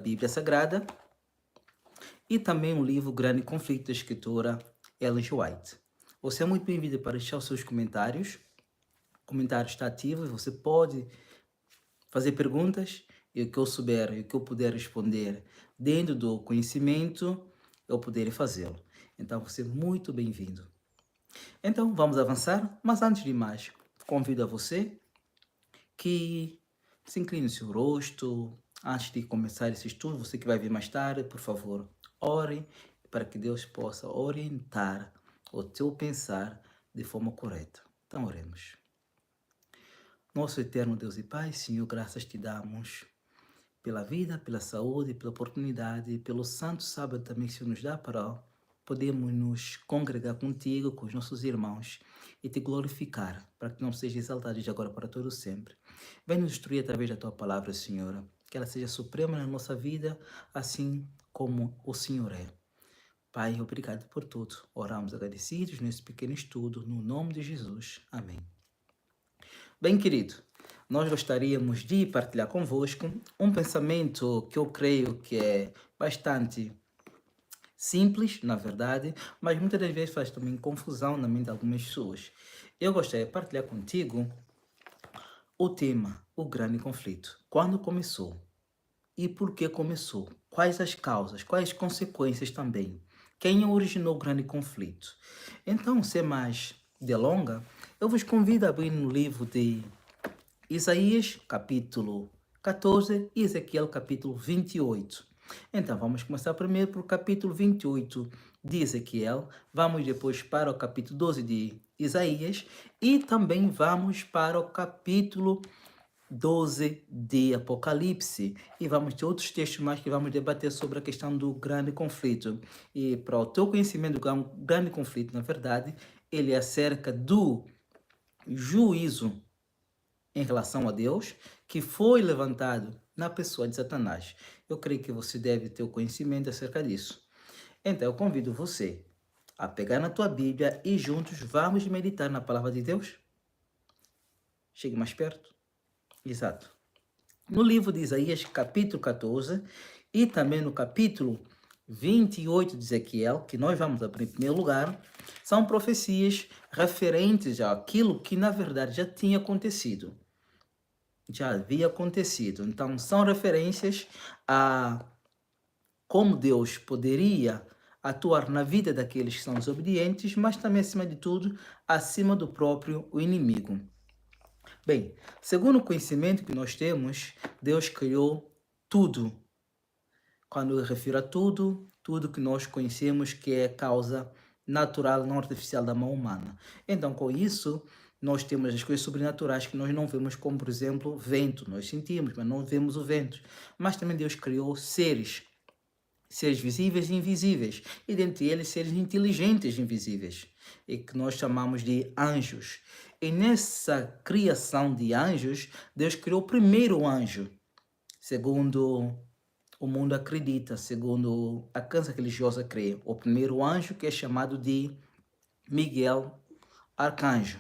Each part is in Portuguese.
Bíblia Sagrada e também o livro Grande Conflito da escritora Ellen G. White. Você é muito bem-vindo para deixar os seus comentários. O comentário está ativo e você pode fazer perguntas e o que eu souber e o que eu puder responder dentro do conhecimento, eu poderei fazê-lo. Então, você é muito bem-vindo. Então, vamos avançar, mas antes de mais, convido a você que se incline o seu rosto. Antes de começar esse estudo, você que vai vir mais tarde, por favor, ore para que Deus possa orientar o teu pensar de forma correta. Então, oremos. Nosso eterno Deus e Pai, Senhor, graças te damos pela vida, pela saúde, pela oportunidade, pelo santo sábado também que o Senhor nos dá para podermos nos congregar contigo, com os nossos irmãos e te glorificar, para que não seja exaltado de agora para todo sempre. Vem nos instruir através da tua palavra, Senhora, que ela seja suprema na nossa vida, assim como o Senhor é. Pai, obrigado por tudo. Oramos agradecidos nesse pequeno estudo, no nome de Jesus. Amém. Bem, querido, nós gostaríamos de partilhar convosco um pensamento que eu creio que é bastante simples, na verdade, mas muitas das vezes faz também confusão na mente de algumas pessoas. Eu gostaria de partilhar contigo o tema, o grande conflito. Quando começou? E por que começou? Quais as causas? Quais as consequências também? Quem originou o grande conflito? Então, sem mais delonga, eu vos convido a abrir no livro de Isaías, capítulo 14, e Ezequiel, capítulo 28. Então, vamos começar primeiro por capítulo 28 de Ezequiel, vamos depois para o capítulo 12 de Isaías, e também vamos para o capítulo 12 de Apocalipse, e vamos ter outros textos mais que vamos debater sobre a questão do grande conflito. E para o teu conhecimento do grande conflito, na verdade, ele é acerca do juízo em relação a Deus, que foi levantado na pessoa de Satanás. Eu creio que você deve ter o conhecimento acerca disso. Então, eu convido você a pegar na tua Bíblia e juntos vamos meditar na palavra de Deus. Chegue mais perto. Exato. No livro de Isaías, capítulo 14, e também no capítulo 28 de Ezequiel, que nós vamos abrir em primeiro lugar, são profecias referentes àquilo que, na verdade, já tinha acontecido. Já havia acontecido. Então, são referências a como Deus poderia atuar na vida daqueles que são desobedientes, mas também, acima de tudo, acima do próprio inimigo. Bem, segundo o conhecimento que nós temos, Deus criou tudo. Quando eu refiro a tudo, tudo que nós conhecemos que é causa natural, não artificial da mão humana. Então, com isso, nós temos as coisas sobrenaturais que nós não vemos, como, por exemplo, vento. Nós sentimos, mas não vemos o vento. Mas também Deus criou seres visíveis e invisíveis, e dentre eles seres inteligentes e invisíveis, e que nós chamamos de anjos. E nessa criação de anjos, Deus criou o primeiro anjo, segundo o mundo acredita, segundo a crença religiosa crê. O primeiro anjo, que é chamado de Miguel Arcanjo.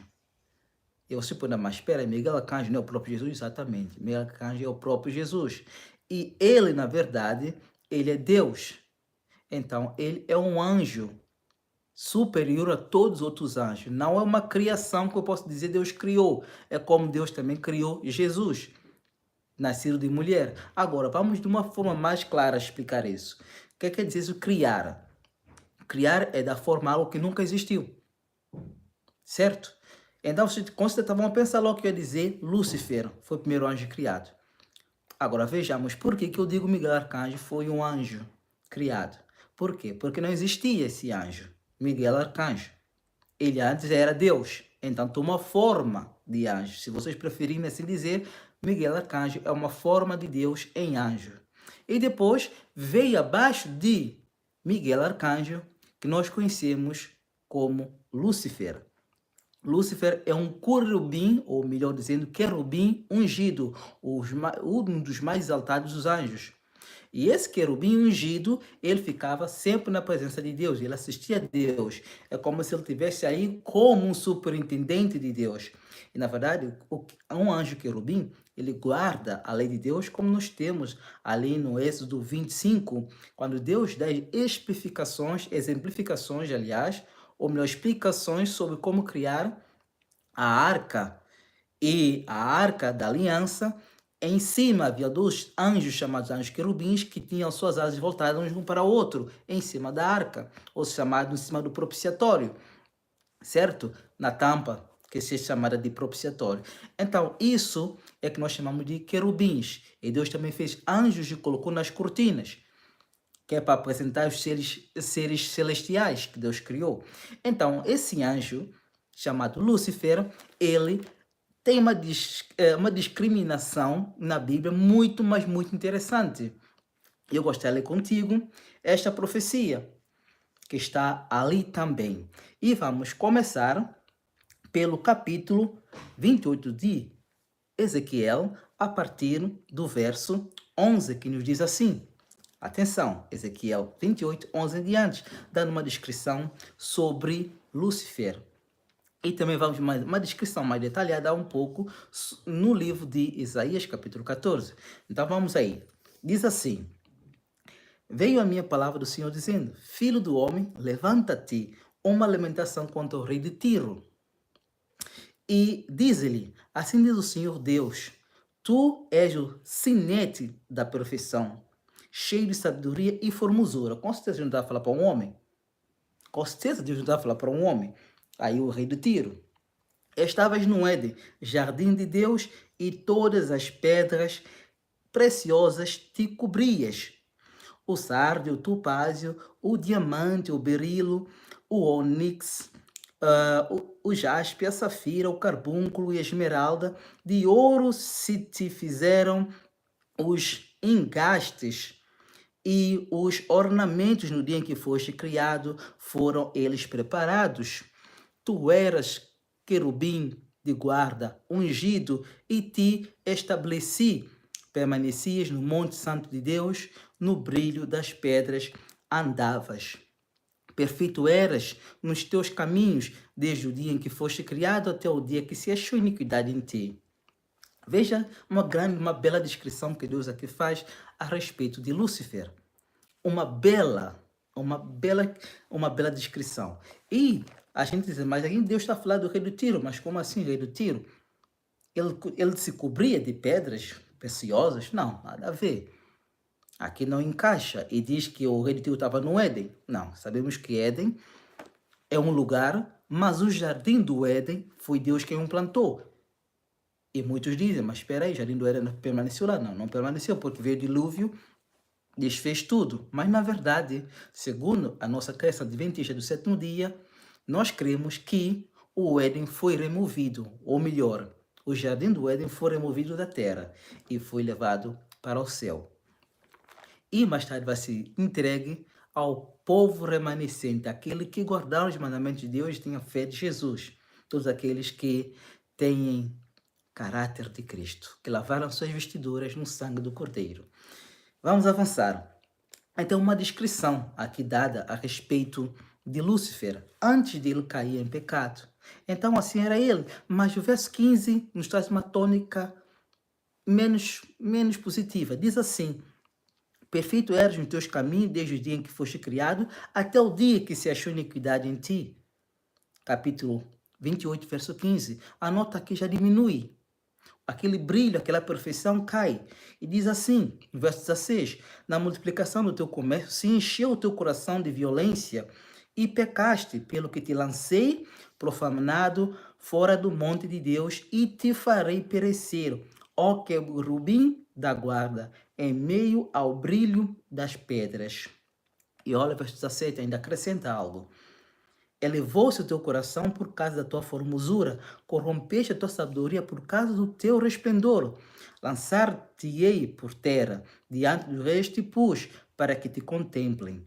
E você pode mas espera, Miguel Arcanjo não é o próprio Jesus? Exatamente, Miguel Arcanjo é o próprio Jesus. E ele, na verdade, ele é Deus. Então, ele é um anjo superior a todos os outros anjos. Não é uma criação que eu posso dizer Deus criou. É como Deus também criou Jesus, nascido de mulher. Agora, vamos de uma forma mais clara explicar isso. O que quer dizer isso, criar? Criar é dar forma a algo que nunca existiu. Certo? Então, quando você estava a pensar logo que eu ia dizer, Lúcifer foi o primeiro anjo criado. Agora, vejamos por que eu digo Miguel Arcanjo foi um anjo criado. Por quê? Porque não existia esse anjo, Miguel Arcanjo. Ele antes era Deus, então tomou forma de anjo. Se vocês preferirem assim dizer, Miguel Arcanjo é uma forma de Deus em anjo. E depois veio abaixo de Miguel Arcanjo, que nós conhecemos como Lúcifer. Lúcifer é um querubim, ou melhor dizendo, querubim ungido, um dos mais exaltados dos anjos. E esse querubim ungido, ele ficava sempre na presença de Deus, ele assistia a Deus. É como se ele estivesse aí como um superintendente de Deus. E na verdade, um anjo querubim, ele guarda a lei de Deus, como nós temos ali no Êxodo 25, quando Deus dá exemplificações, aliás, ou melhor, explicações sobre como criar a arca e a arca da aliança. Em cima havia dois anjos chamados anjos querubins que tinham suas asas voltadas um para o outro, em cima da arca, ou chamado em cima do propiciatório, certo? Na tampa, que se chamada de propiciatório. Então, isso é que nós chamamos de querubins. E Deus também fez anjos e colocou nas cortinas, que é para apresentar os seres celestiais que Deus criou. Então, esse anjo, chamado Lúcifer, ele tem uma discriminação na Bíblia muito, mas muito interessante. Eu gostaria de ler contigo esta profecia, que está ali também. E vamos começar pelo capítulo 28 de Ezequiel, a partir do verso 11, que nos diz assim. Atenção, Ezequiel 28, 11 em diante, dando uma descrição sobre Lúcifer. E também vamos mais uma descrição mais detalhada um pouco no livro de Isaías, capítulo 14. Então vamos aí. Diz assim: Veio a minha palavra do Senhor dizendo: Filho do homem, levanta-te, uma lamentação contra o rei de Tiro. E diz-lhe: Assim diz o Senhor Deus: Tu és o sinete da perfeição, cheio de sabedoria e formosura. Com certeza Deus não está a falar para um homem. Com certeza Deus não está a falar para um homem. Aí o rei de Tiro. Estavas no Éden, jardim de Deus, e todas as pedras preciosas te cobrias. O sardio, o topázio, o diamante, o berilo, o ônix, o jaspe, a safira, o carbúnculo e a esmeralda. De ouro se te fizeram os engastes, e os ornamentos no dia em que foste criado foram eles preparados. Tu eras querubim de guarda, ungido, e te estabeleci. Permanecias no Monte Santo de Deus, no brilho das pedras andavas. Perfeito eras nos teus caminhos, desde o dia em que foste criado até o dia que se achou iniquidade em ti. Veja uma bela descrição que Deus aqui faz a respeito de Lúcifer. Uma bela descrição. E a gente diz, mas aí Deus está falando do rei do Tiro. Mas como assim rei do Tiro? Ele se cobria de pedras preciosas? Não, nada a ver. Aqui não encaixa. E diz que o rei do Tiro estava no Éden. Não, sabemos que Éden é um lugar, mas o jardim do Éden foi Deus quem o plantou. E muitos dizem, mas espera aí, o jardim do Éden não permaneceu lá. Não, não permaneceu, porque veio o dilúvio, desfez tudo. Mas na verdade, segundo a nossa crença adventista do sétimo dia, nós cremos que o Éden foi removido, ou melhor, o jardim do Éden foi removido da terra e foi levado para o céu. E mais tarde vai ser entregue ao povo remanescente, aquele que guardaram os mandamentos de Deus e tenha fé de Jesus. Todos aqueles que têm caráter de Cristo, que lavaram suas vestiduras no sangue do Cordeiro. Vamos avançar. Então, uma descrição aqui dada a respeito de Lúcifer, antes de ele cair em pecado. Então, assim era ele. Mas o verso 15 nos traz uma tônica menos positiva. Diz assim: Perfeito eras nos teus caminhos, desde o dia em que foste criado, até o dia que se achou iniquidade em ti. Capítulo 28, verso 15. A nota aqui já diminui. Aquele brilho, aquela perfeição cai. E diz assim, no verso 16, na multiplicação do teu comércio se encheu o teu coração de violência e pecaste, pelo que te lancei profanado fora do monte de Deus e te farei perecer, ó querubim da guarda, em meio ao brilho das pedras. E olha, verso 17, ainda acrescenta algo. Elevou-se o teu coração por causa da tua formosura, corrompeste a tua sabedoria por causa do teu resplendor. Lançar-te-ei por terra, diante dos reis te pus, para que te contemplem.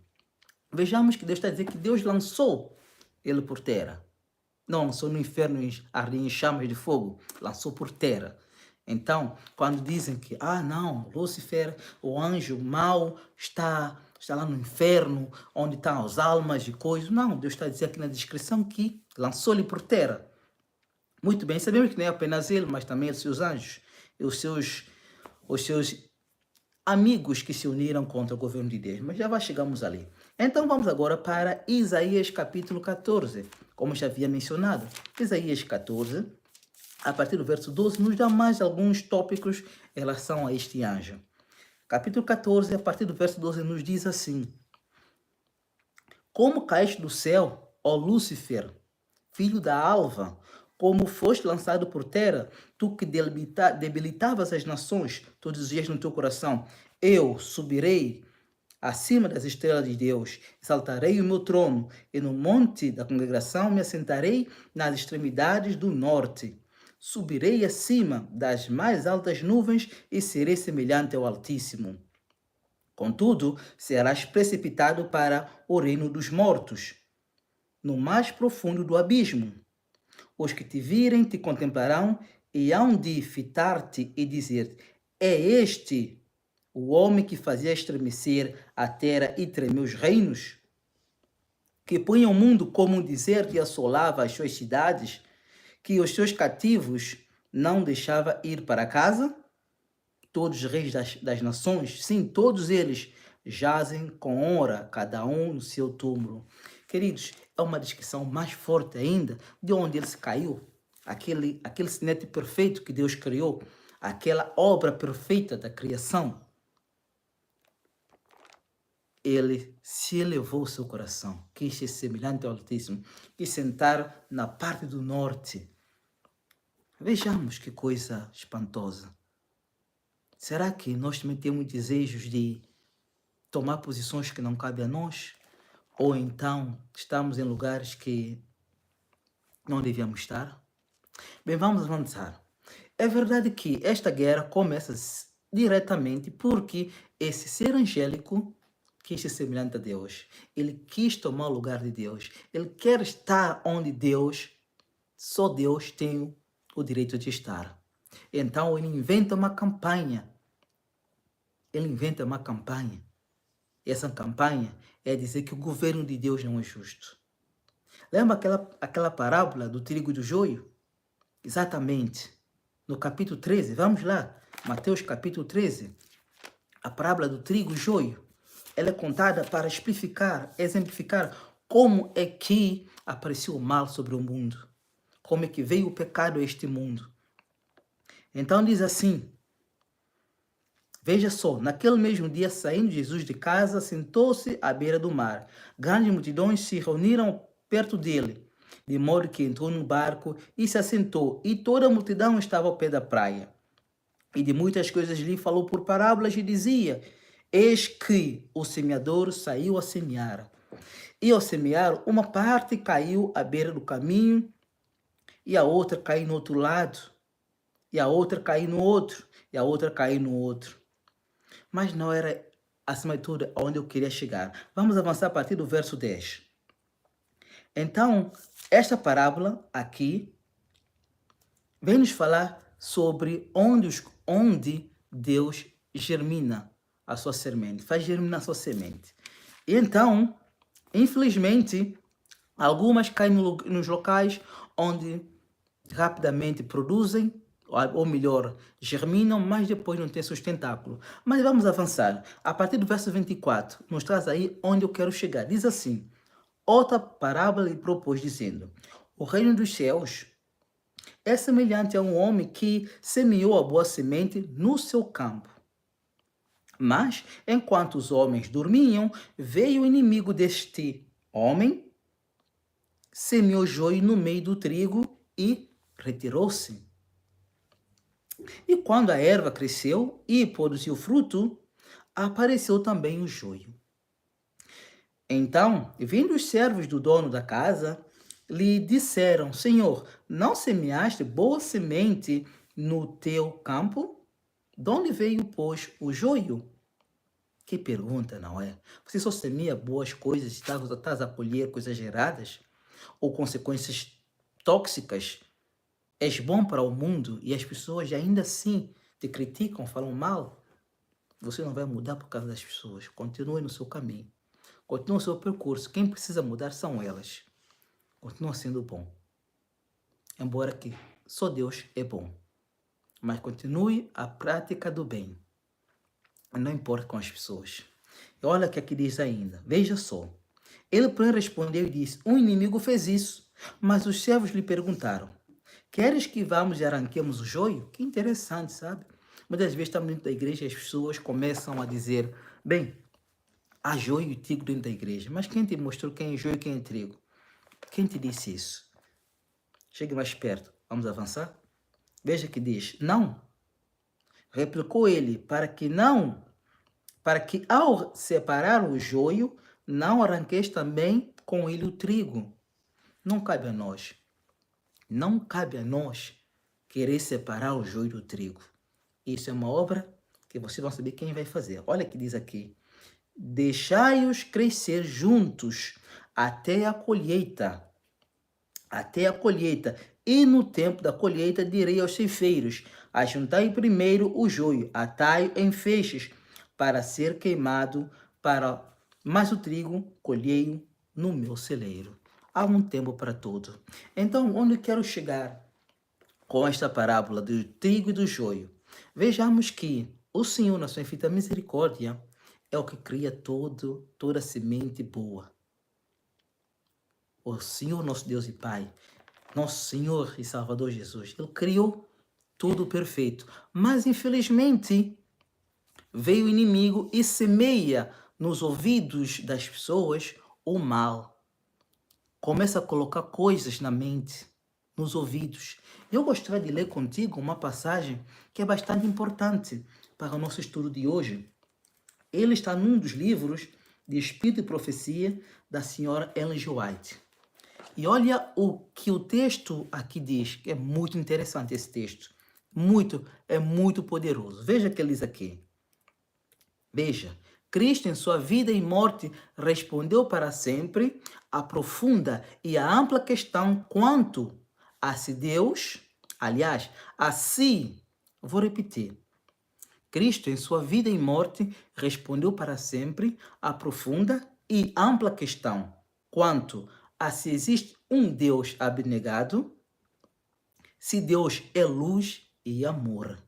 Vejamos que Deus está a dizer que Deus lançou ele por terra. Não lançou no inferno em chamas de fogo, lançou por terra. Então, quando dizem que, não, Lúcifer, o anjo mau, está lá no inferno, onde estão as almas e coisas. Não, Deus está a dizer aqui na descrição que lançou-lhe por terra. Muito bem, sabemos que não é apenas ele, mas também os seus anjos. e os seus amigos que se uniram contra o governo de Deus. Mas já chegamos ali. Então vamos agora para Isaías capítulo 14, como já havia mencionado. Isaías 14, a partir do verso 12, nos dá mais alguns tópicos em relação a este anjo. Capítulo 14, a partir do verso 12, nos diz assim: Como caíste do céu, ó Lúcifer, filho da alva, como foste lançado por terra, tu que debilitavas as nações, tu dizias no teu coração: eu subirei acima das estrelas de Deus, exaltarei o meu trono, e no monte da congregação me assentarei nas extremidades do norte. Subirei acima das mais altas nuvens e serei semelhante ao Altíssimo. Contudo, serás precipitado para o reino dos mortos, no mais profundo do abismo. Os que te virem te contemplarão e hão de fitar-te e dizer: é este o homem que fazia estremecer a terra e tremer os reinos? Que punha o mundo como um deserto e assolava as suas cidades? Que os seus cativos não deixava ir para casa? Todos os reis das nações, sim, todos eles jazem com honra, cada um no seu túmulo. Queridos, é uma descrição mais forte ainda de onde ele se caiu. Aquele sinete perfeito que Deus criou, aquela obra perfeita da criação. Ele se elevou o seu coração, quis ser semelhante ao Altíssimo, quis sentar na parte do norte. Vejamos que coisa espantosa. Será que nós também temos desejos de tomar posições que não cabem a nós? Ou então estamos em lugares que não devíamos estar? Bem, vamos avançar. É verdade que esta guerra começa diretamente porque esse ser angélico quis ser semelhante a Deus. Ele quis tomar o lugar de Deus. Ele quer estar onde só Deus tem o direito de estar. Então ele inventa uma campanha. E essa campanha é dizer que o governo de Deus não é justo. Lembra aquela parábola do trigo e do joio? Exatamente. No capítulo 13, vamos lá. Mateus capítulo 13. A parábola do trigo e joio. Ela é contada para exemplificar como é que apareceu o mal sobre o mundo. Como é que veio o pecado a este mundo. Então diz assim: veja só, naquele mesmo dia, saindo Jesus de casa, sentou-se à beira do mar. Grandes multidões se reuniram perto dele, de modo que entrou no barco e se assentou, e toda a multidão estava ao pé da praia. E de muitas coisas lhe falou por parábolas e dizia: eis que o semeador saiu a semear. E ao semear, uma parte caiu à beira do caminho, e a outra caiu no outro lado, e a outra caiu no outro, e a outra caiu no outro. Mas não era, acima de tudo, onde eu queria chegar. Vamos avançar a partir do verso 10. Então, esta parábola aqui vem nos falar sobre onde Deus germina a sua semente, faz germinar a sua semente. E então, infelizmente, algumas caem nos locais onde rapidamente produzem, ou melhor, germinam, mas depois não tem sustentáculo. Mas vamos avançar. A partir do verso 24, nos traz aí onde eu quero chegar. Diz assim: outra parábola lhe propôs, dizendo: o reino dos céus é semelhante a um homem que semeou a boa semente no seu campo. Mas, enquanto os homens dormiam, veio o inimigo deste homem, semeou joio no meio do trigo e retirou-se. E quando a erva cresceu e produziu fruto, apareceu também o joio. Então, vindo os servos do dono da casa, lhe disseram: Senhor, não semeaste boa semente no teu campo? De onde veio, pois, o joio? Que pergunta, não é? Você só semeia boas coisas e estás a colher coisas geradas? Ou consequências tóxicas? És bom para o mundo e as pessoas ainda assim te criticam, falam mal? Você não vai mudar por causa das pessoas. Continue no seu caminho. Continue no seu percurso. Quem precisa mudar são elas. Continua sendo bom. Embora que só Deus é bom. mas continue a prática do bem. Não importa com as pessoas. E olha o que aqui diz ainda. Veja só. Ele, porém, respondeu e disse: um inimigo fez isso. Mas os servos lhe perguntaram: queres que vamos e arranquemos o joio? Que interessante, sabe? Muitas vezes estamos dentro da igreja e as pessoas começam a dizer: bem, há joio e trigo dentro da igreja. Mas quem te mostrou quem é joio e quem é trigo? Quem te disse isso? Chegue mais perto. Vamos avançar? Veja que diz: não. Replicou ele: para que ao separar o joio, não arranqueis também com ele o trigo. Não cabe a nós. Não cabe a nós querer separar o joio do trigo. Isso é uma obra que vocês vão saber quem vai fazer. Olha o que diz aqui. Deixai-os crescer juntos até a colheita. Até a colheita. E no tempo da colheita direi aos ceifeiros: ajuntai primeiro o joio, atai-o em feixes, para ser queimado, mas o trigo colhei-o no meu celeiro. Há um tempo para tudo. Então, onde eu quero chegar com esta parábola do trigo e do joio? Vejamos que o Senhor, na sua infinita misericórdia, é o que cria toda semente boa. O Senhor, nosso Deus e Pai, nosso Senhor e Salvador Jesus, Ele criou tudo perfeito. Mas, infelizmente, veio o inimigo e semeia nos ouvidos das pessoas o mal. Começa a colocar coisas na mente, nos ouvidos. Eu gostaria de ler contigo uma passagem que é bastante importante para o nosso estudo de hoje. Ele está num dos livros de Espírito e Profecia da senhora Ellen G. White. E olha o que o texto aqui diz, que é muito interessante esse texto. É muito poderoso. Veja o que ele diz aqui. Veja, Cristo em sua vida e morte respondeu para sempre a profunda e a ampla questão quanto a se Deus, aliás, a si, vou repetir. Cristo em sua vida e morte respondeu para sempre a profunda e ampla questão quanto a se existe um Deus abnegado, se Deus é luz e amor.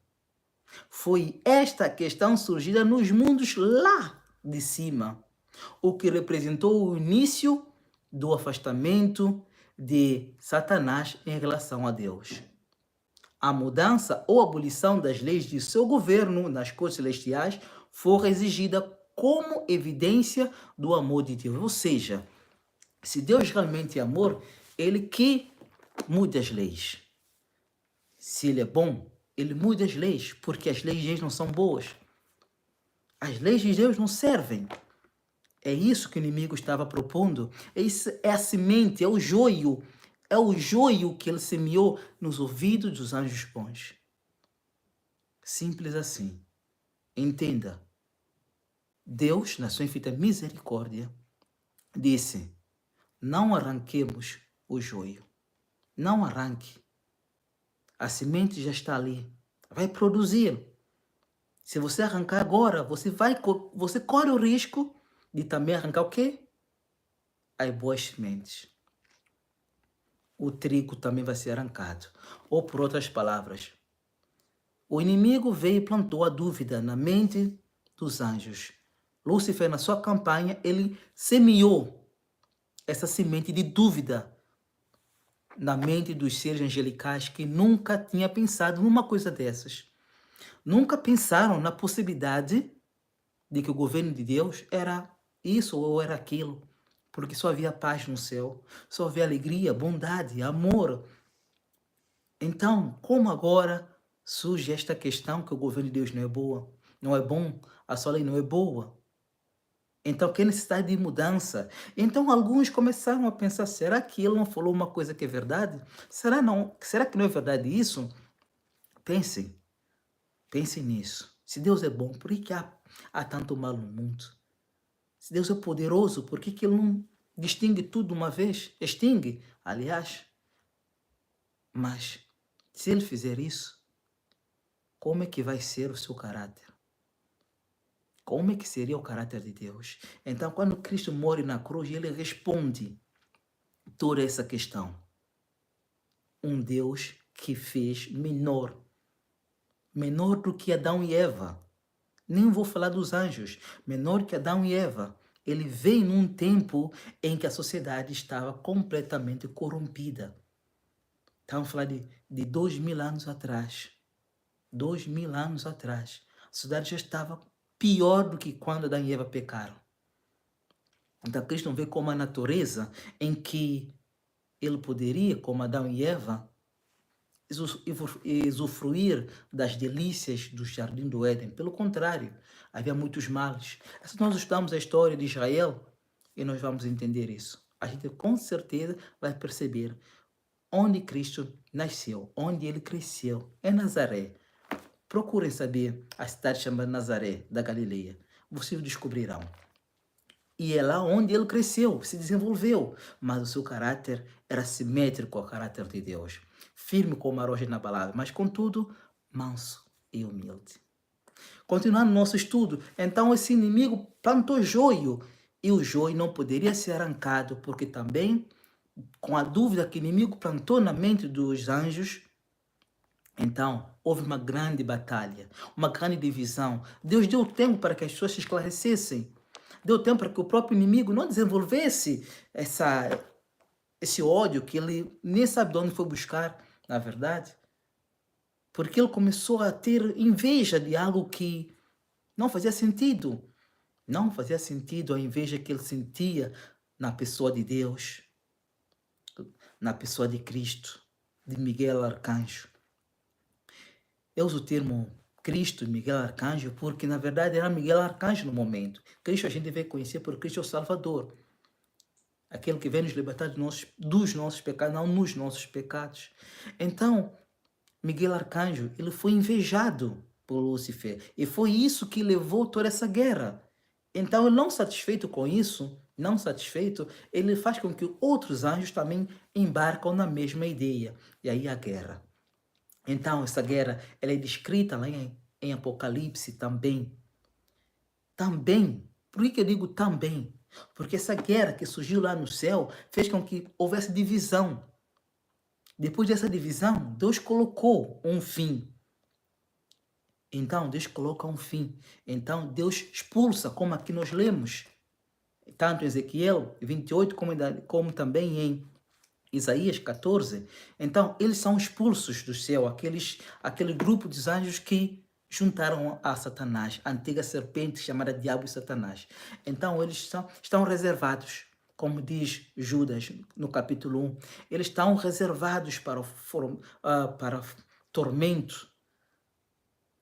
Foi esta questão surgida nos mundos lá de cima, o que representou o início do afastamento de Satanás em relação a Deus. A mudança ou abolição das leis de seu governo nas cores celestiais foi exigida como evidência do amor de Deus. Ou seja, se Deus realmente é amor, Ele que muda as leis. Se Ele é bom, Ele muda as leis, porque as leis de Deus não são boas. As leis de Deus não servem. É isso que o inimigo estava propondo. É a semente, é o joio. É o joio que ele semeou nos ouvidos dos anjos bons. Simples assim. Entenda. Deus, na sua infinita misericórdia, disse: não arranquemos o joio. Não arranque. A semente já está ali. Vai produzir. Se você arrancar agora, você corre o risco de também arrancar o quê? As boas sementes. O trigo também vai ser arrancado. Ou por outras palavras, o inimigo veio e plantou a dúvida na mente dos anjos. Lúcifer, na sua campanha, ele semeou essa semente de dúvida na mente dos seres angelicais que nunca tinha pensado numa coisa dessas. Nunca pensaram na possibilidade de que o governo de Deus era isso ou era aquilo. Porque só havia paz no céu, só havia alegria, bondade, amor. Então, como agora surge esta questão que o governo de Deus não é boa, não é bom, a sua lei não é boa? Então, que necessidade de mudança? Então, alguns começaram a pensar, será que ele não falou uma coisa que é verdade? Será que não é verdade isso? Pensem nisso. Se Deus é bom, por que há tanto mal no mundo? Se Deus é poderoso, por que Ele não distingue tudo de uma vez? Extingue, aliás. Mas, se Ele fizer isso, como é que vai ser o seu caráter? Como é que seria o caráter de Deus? Então, quando Cristo morre na cruz, Ele responde toda essa questão. Um Deus que fez menor menor do que Adão e Eva. Nem vou falar dos anjos, menor que Adão e Eva. Ele veio num tempo em que a sociedade estava completamente corrompida. Estamos a falar de 2000 anos atrás. 2000 anos atrás. A sociedade já estava pior do que quando Adão e Eva pecaram. Então, Cristo não vê como a natureza em que ele poderia, como Adão e Eva, usufruir das delícias do jardim do Éden. Pelo contrário, havia muitos males. Se nós estudamos a história de Israel, e nós vamos entender isso, a gente com certeza vai perceber onde Cristo nasceu, onde ele cresceu, é Nazaré. Procurem saber a cidade chamada Nazaré, da Galileia. Vocês descobrirão. E é lá onde ele cresceu, se desenvolveu. Mas o seu caráter era simétrico ao caráter de Deus. Firme como a rocha inabalável, mas contudo, manso e humilde. Continuando nosso estudo, então esse inimigo plantou joio. E o joio não poderia ser arrancado, porque também, com a dúvida que o inimigo plantou na mente dos anjos, então houve uma grande batalha, uma grande divisão. Deus deu tempo para que as pessoas se esclarecessem. Deu tempo para que o próprio inimigo não desenvolvesse esse ódio que ele nem sabe de onde foi buscar, na verdade. Porque ele começou a ter inveja de algo que não fazia sentido. Não fazia sentido a inveja que ele sentia na pessoa de Deus, na pessoa de Cristo, de Miguel Arcanjo. Eu uso o termo Cristo e Miguel Arcanjo porque, na verdade, era Miguel Arcanjo no momento. Cristo a gente deve conhecer por Cristo é o Salvador. Aquele que vem nos libertar dos nossos pecados, não nos nossos pecados. Então, Miguel Arcanjo, ele foi invejado por Lúcifer. E foi isso que levou toda essa guerra. Então, ele não satisfeito com isso, não satisfeito, ele faz com que outros anjos também embarcam na mesma ideia. E aí a guerra. Então, essa guerra ela é descrita lá em Apocalipse também. Também. Por que eu digo também? Porque essa guerra que surgiu lá no céu fez com que houvesse divisão. Depois dessa divisão, Deus colocou um fim. Então, Deus coloca um fim. Então, Deus expulsa, como aqui nós lemos, tanto em Ezequiel 28, como também em Isaías 14. Então, eles são expulsos do céu, aquele grupo de anjos que juntaram a Satanás, a antiga serpente chamada Diabo e Satanás. Então, eles estão reservados, como diz Judas no capítulo 1, eles estão reservados para tormento,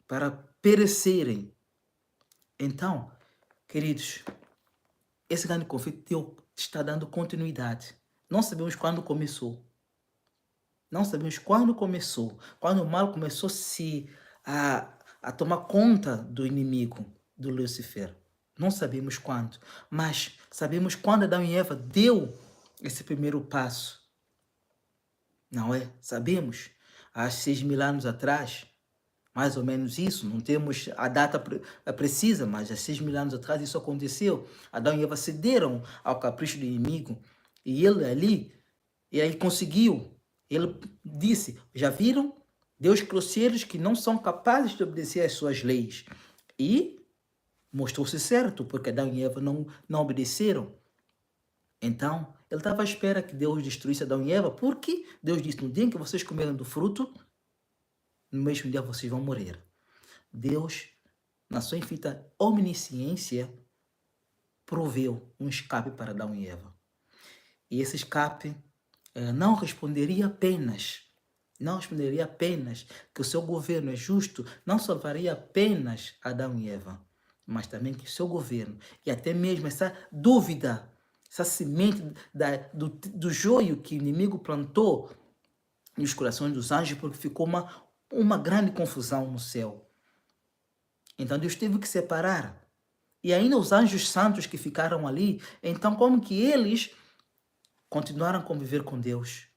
para perecerem. Então, queridos, esse grande conflito está dando continuidade. Não sabemos quando começou. Não sabemos quando começou. Quando o mal começou a tomar conta do inimigo, do Lúcifer. Não sabemos quando. Mas sabemos quando Adão e Eva deu esse primeiro passo. Não é? Sabemos. Há 6.000 anos atrás, mais ou menos isso, não temos a data precisa, mas há 6.000 anos atrás isso aconteceu. Adão e Eva cederam ao capricho do inimigo. E ele ali, e aí conseguiu. Ele disse, já viram? Deus criou seres que não são capazes de obedecer às suas leis. E mostrou-se certo, porque Adão e Eva não obedeceram. Então, ele estava à espera que Deus destruísse Adão e Eva, porque Deus disse, no dia em que vocês comerem do fruto, no mesmo dia vocês vão morrer. Deus, na sua infinita onisciência, proveu um escape para Adão e Eva. E esse escape não responderia apenas que o seu governo é justo, não salvaria apenas Adão e Eva, mas também que o seu governo, e até mesmo essa dúvida, essa semente do joio que o inimigo plantou nos corações dos anjos, porque ficou uma grande confusão no céu. Então Deus teve que separar. E ainda os anjos santos que ficaram ali, então como que eles continuaram a conviver com Deus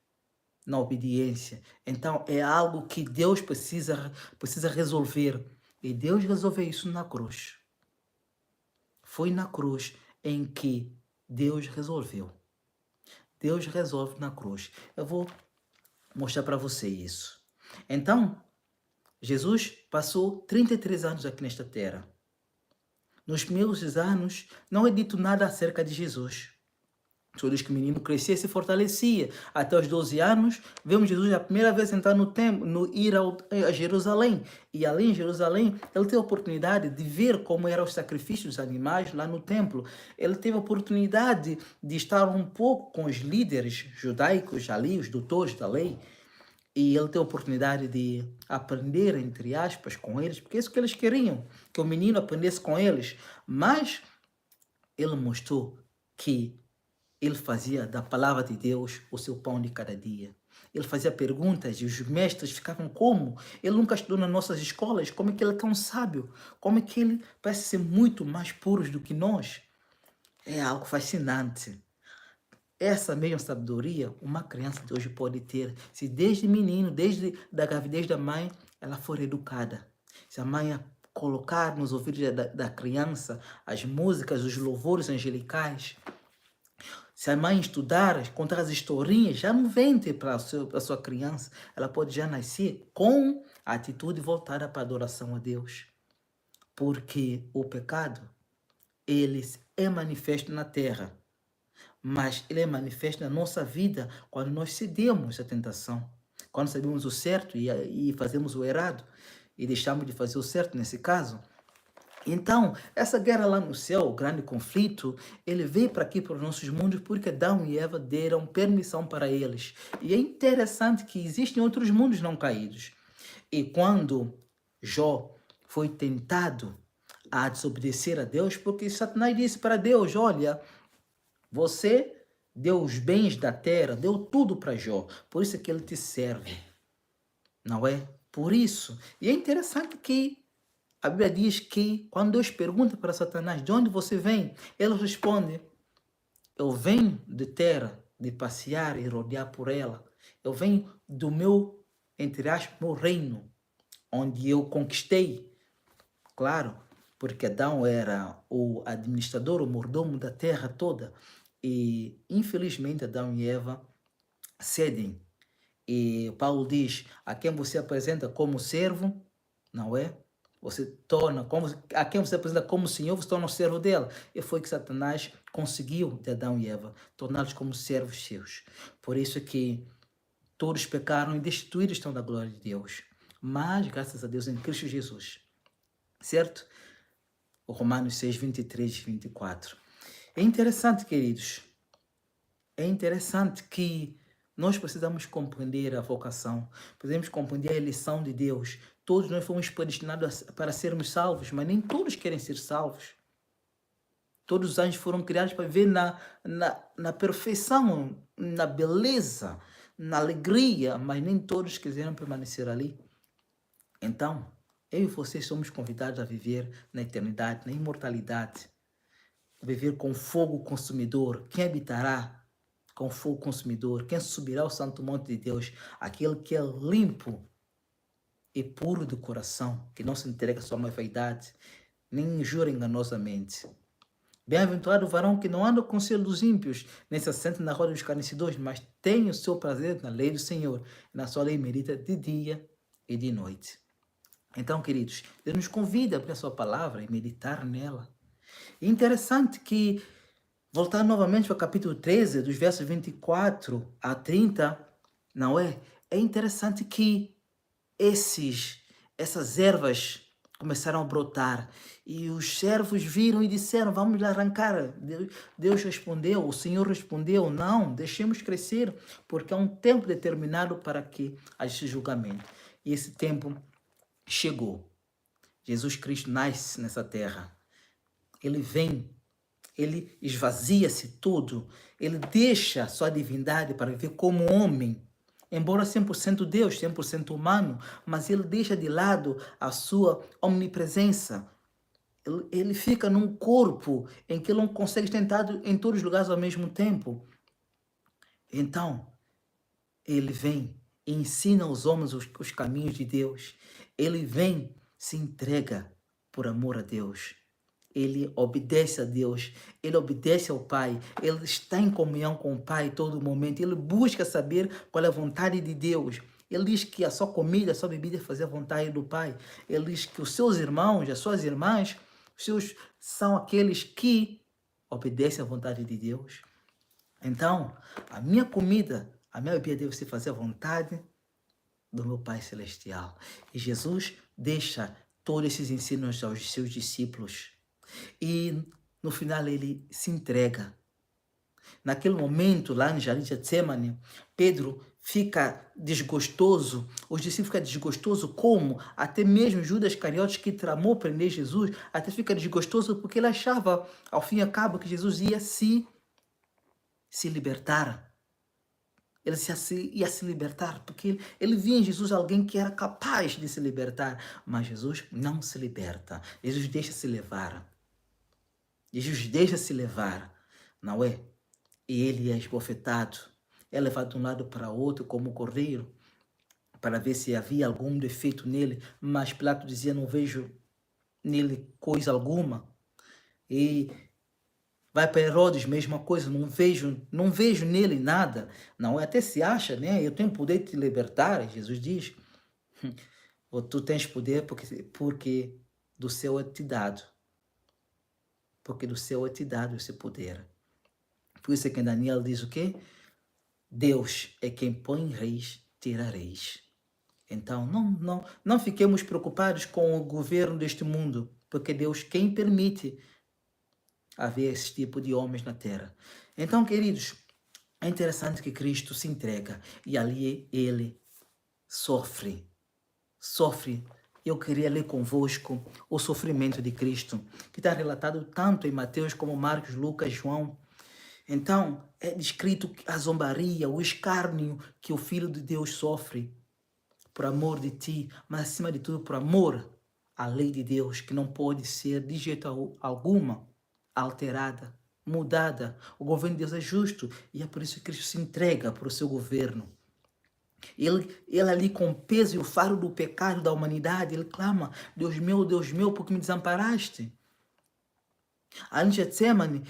na obediência? Então é algo que Deus precisa resolver. E Deus resolveu isso na cruz. Foi na cruz em que Deus resolveu. Deus resolve na cruz. Eu vou mostrar para você isso. Então, Jesus passou 33 anos aqui nesta terra. Nos primeiros anos, não é dito nada acerca de Jesus. Só diz que o menino crescia e se fortalecia. Até os 12 anos, vemos Jesus a primeira vez entrar no templo, a Jerusalém. E ali em Jerusalém, ele teve a oportunidade de ver como eram os sacrifícios dos animais lá no templo. Ele teve a oportunidade de estar um pouco com os líderes judaicos ali, os doutores da lei. E ele teve a oportunidade de aprender, entre aspas, com eles, porque é isso que eles queriam, que o menino aprendesse com eles. Mas ele mostrou que ele fazia da palavra de Deus o seu pão de cada dia. Ele fazia perguntas e os mestres ficavam como? Ele nunca estudou nas nossas escolas. Como é que ele é tão sábio? Como é que ele parece ser muito mais puro do que nós? É algo fascinante. Essa mesma sabedoria uma criança de hoje pode ter se desde menino, desde a gravidez da mãe, ela for educada. Se a mãe colocar nos ouvidos da criança as músicas, os louvores angelicais, se a mãe estudar, contar as historinhas, já no ventre para a sua criança, ela pode já nascer com a atitude voltada para a adoração a Deus. Porque o pecado, ele é manifesto na terra, mas ele é manifesto na nossa vida quando nós cedemos à tentação. Quando sabemos o certo e fazemos o errado, e deixamos de fazer o certo nesse caso. Então, essa guerra lá no céu, o grande conflito, ele veio para aqui, para os nossos mundos, porque Adão e Eva deram permissão para eles. E é interessante que existem outros mundos não caídos. E quando Jó foi tentado a desobedecer a Deus, porque Satanás disse para Deus, olha, você deu os bens da terra, deu tudo para Jó, por isso é que ele te serve. Não é? Por isso. E é interessante que a Bíblia diz que quando Deus pergunta para Satanás de onde você vem, ele responde, eu venho de terra, de passear e rodear por ela. Eu venho do meu, entre aspas, meu reino, onde eu conquistei. Claro, porque Adão era o administrador, o mordomo da terra toda. E, infelizmente, Adão e Eva cedem. E Paulo diz, a quem você apresenta como servo, não é? Você torna, como, a quem você apresenta como Senhor, você torna o servo dela. E foi que Satanás conseguiu de Adão e Eva, torná-los como servos seus. Por isso que todos pecaram e destituídos estão da glória de Deus. Mas, graças a Deus, em Cristo Jesus. Certo? O Romanos 6, 23 e 24. É interessante, queridos. É interessante que nós precisamos compreender a vocação, precisamos compreender a eleição de Deus. Todos nós fomos predestinados para sermos salvos, mas nem todos querem ser salvos. Todos os anjos foram criados para viver na perfeição, na beleza, na alegria, mas nem todos quiseram permanecer ali. Então, eu e vocês somos convidados a viver na eternidade, na imortalidade, a viver com fogo consumidor. Quem habitará com fogo consumidor? Quem subirá ao santo monte de Deus? Aquele que é limpo e puro do coração, que não se entrega à sua má vaidade, nem jura enganosamente. Bem-aventurado o varão que não anda com o conselho dos ímpios, nem se assenta na roda dos escarnecedores, mas tem o seu prazer na lei do Senhor, e na sua lei medita de dia e de noite. Então, queridos, Deus nos convida a abrir a sua palavra e meditar nela. É interessante que, voltando novamente para o capítulo 13, dos versos 24 a 30, não é? É interessante que essas ervas começaram a brotar e os servos viram e disseram, vamos lá arrancar. Deus respondeu, o Senhor respondeu, não, deixemos crescer, porque há um tempo determinado para que haja esse julgamento. E esse tempo chegou. Jesus Cristo nasce nessa terra. Ele vem, ele esvazia-se tudo, ele deixa sua divindade para viver como homem, embora 100% Deus, 100% humano, mas ele deixa de lado a sua omnipresença. Ele fica num corpo em que ele não consegue estar em todos os lugares ao mesmo tempo. Então, ele vem e ensina aos homens os caminhos de Deus. Ele vem, se entrega por amor a Deus. Ele obedece a Deus, ele obedece ao Pai, ele está em comunhão com o Pai todo momento, ele busca saber qual é a vontade de Deus. Ele diz que a sua comida, a sua bebida é fazer a vontade do Pai. Ele diz que os seus irmãos, as suas irmãs, os seus são aqueles que obedecem à vontade de Deus. Então, a minha comida, a minha bebida deve ser fazer a vontade do meu Pai Celestial. E Jesus deixa todos esses ensinos aos seus discípulos. E no final ele se entrega. Naquele momento, lá no Jardim de Getsemane, Pedro fica desgostoso, os discípulos ficam desgostosos, como até mesmo Judas Iscariotes, que tramou prender Jesus, até fica desgostoso porque ele achava, ao fim e ao cabo, que Jesus ia se libertar. Ele ia se libertar, porque ele via em Jesus alguém que era capaz de se libertar, mas Jesus não se liberta. Jesus deixa se levar. Jesus deixa se levar, não é? E ele é esbofetado, é levado de um lado para outro como cordeiro, para ver se havia algum defeito nele, mas Pilato dizia, não vejo nele coisa alguma. E vai para Herodes, mesma coisa, não vejo nele nada. Não, até se acha, né? Eu tenho poder de te libertar, Jesus diz. Ou tu tens poder porque do céu é te dado. Porque do céu é te dado esse poder. Por isso é que em Daniel diz o quê? Deus é quem põe reis, tira reis. Então, não fiquemos preocupados com o governo deste mundo, porque Deus quem permite haver esse tipo de homens na terra. Então, queridos, é interessante que Cristo se entrega e ali ele sofre. Eu queria ler convosco o sofrimento de Cristo, que está relatado tanto em Mateus como Marcos, Lucas, João. Então, é descrito a zombaria, o escárnio que o Filho de Deus sofre por amor de ti, mas acima de tudo por amor à lei de Deus, que não pode ser de jeito alguma alterada, mudada. O governo de Deus é justo e é por isso que Cristo se entrega para o seu governo. Ele ali com o peso e o fardo do pecado da humanidade, ele clama, Deus meu, por que me desamparaste? Ali em Getsemane,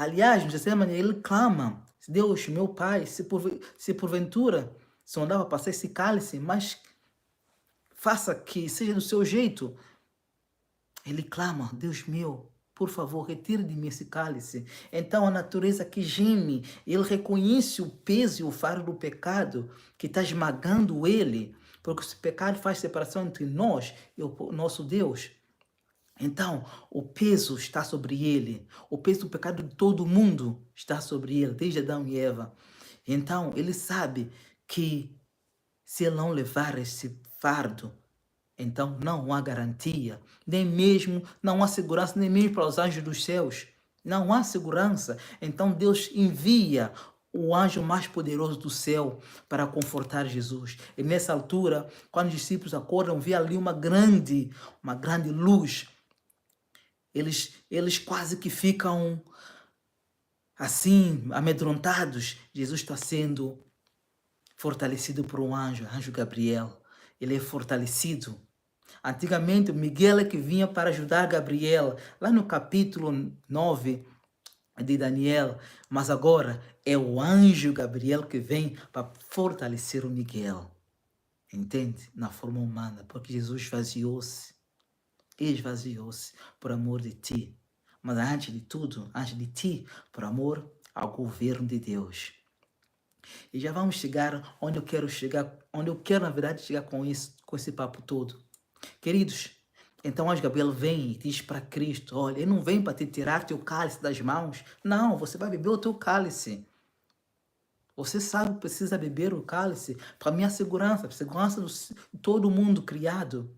no Getsemane, ele clama, Deus, meu Pai, se porventura, se não dava para passar esse cálice, mas faça que seja do seu jeito. Ele clama, Deus meu, por favor, retire de mim esse cálice. Então a natureza que geme, ele reconhece o peso e o fardo do pecado que está esmagando ele, porque o pecado faz separação entre nós e o nosso Deus. Então, o peso está sobre ele. O peso do pecado de todo mundo está sobre ele, desde Adão e Eva. Então, ele sabe que se ele não levar esse fardo, então não há garantia, nem mesmo, não há segurança, nem mesmo para os anjos dos céus. Não há segurança. Então Deus envia o anjo mais poderoso do céu para confortar Jesus. E nessa altura, quando os discípulos acordam, vê ali uma grande luz. Eles quase que ficam assim, amedrontados. Jesus está sendo fortalecido por um anjo Gabriel. Ele é fortalecido. Antigamente, Miguel é que vinha para ajudar Gabriel, lá no capítulo 9 de Daniel. Mas agora é o anjo Gabriel que vem para fortalecer o Miguel. Entende? Na forma humana, porque Jesus esvaziou-se por amor de ti. Mas antes de tudo, antes de ti, por amor ao governo de Deus. E já vamos chegar onde eu quero chegar, onde eu quero, na verdade, chegar com esse papo todo. Queridos, então o anjo Gabriel vem e diz para Cristo, olha, ele não vem para te tirar teu cálice das mãos. Não, você vai beber o teu cálice. Você sabe que precisa beber o cálice para a minha segurança, para a segurança de todo mundo criado.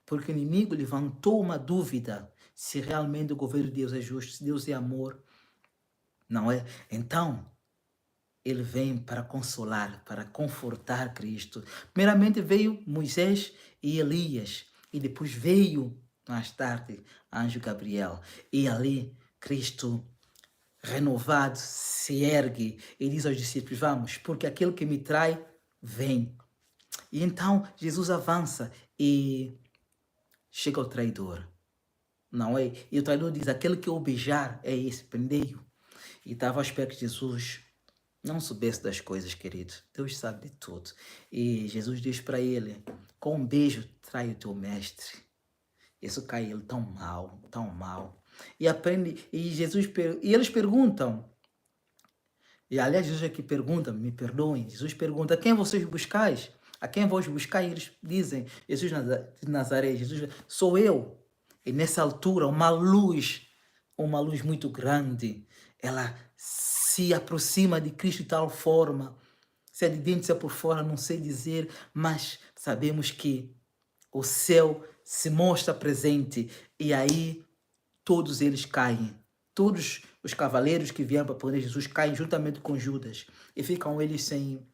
Porque o inimigo levantou uma dúvida se realmente o governo de Deus é justo, se Deus é amor. Não é? Então, ele vem para consolar, para confortar Cristo. Primeiramente veio Moisés e Elias. E depois veio, mais tarde, anjo Gabriel. E ali, Cristo, renovado, se ergue e diz aos discípulos, vamos, porque aquele que me trai, vem. E então, Jesus avança e chega ao traidor. Não é? E o traidor diz, aquele que eu beijar é esse, prendei-o. E estava à espera que Jesus não soubesse das coisas, querido. Deus sabe de tudo. E Jesus diz para ele, com um beijo trai o teu mestre. Isso cai ele tão mal, tão mal. E aprende, e eles perguntam, e aliás, Jesus aqui pergunta, me perdoem, Jesus pergunta, quem vocês buscais? A quem vós buscais? E eles dizem, Jesus de Nazaré, Jesus, sou eu. E nessa altura, uma luz muito grande, ela se aproxima de Cristo de tal forma, se é de dentro, se é por fora, não sei dizer, mas sabemos que o céu se mostra presente e aí todos eles caem. Todos os cavaleiros que vieram para prender Jesus caem juntamente com Judas e ficam eles sem,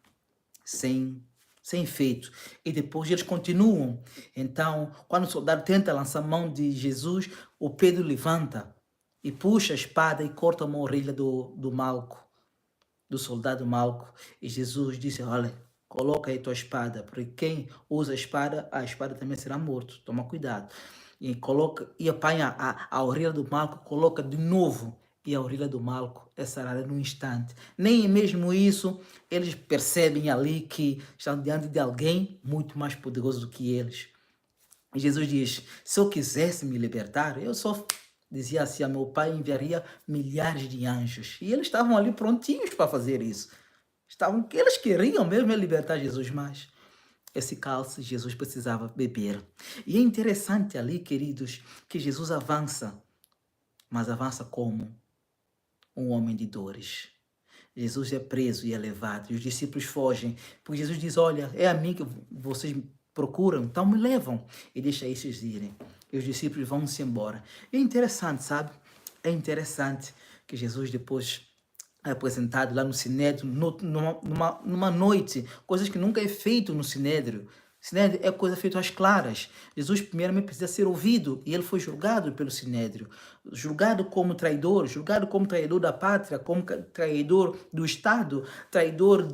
sem efeito. E depois eles continuam. Então, quando o soldado tenta lançar a mão de Jesus, o Pedro levanta e puxa a espada e corta uma orelha do Malco, do soldado Malco. E Jesus disse, olha, coloca aí tua espada, porque quem usa a espada também será morto. Toma cuidado. E coloca e apanha a orelha do Malco, coloca de novo. E a orelha do Malco é sarada num instante. Nem mesmo isso, eles percebem ali que estão diante de alguém muito mais poderoso do que eles. E Jesus diz, se eu quisesse me libertar, eu só dizia assim, a meu pai enviaria milhares de anjos. E eles estavam ali prontinhos para fazer isso. Eles queriam mesmo libertar Jesus, mas esse cálice Jesus precisava beber. E é interessante ali, queridos, que Jesus avança, mas avança como um homem de dores. Jesus é preso e é levado, e os discípulos fogem, porque Jesus diz, olha, é a mim que vocês procuram, então me levam, e deixa esses irem. E os discípulos vão-se embora. E é interessante, sabe? É interessante que Jesus depois é apresentado lá no Sinédrio, numa noite, coisas que nunca é feito no Sinédrio. Sinédrio é coisa feita às claras. Jesus primeiramente precisa ser ouvido e ele foi julgado pelo Sinédrio. Julgado como traidor da pátria, como traidor do Estado, traidor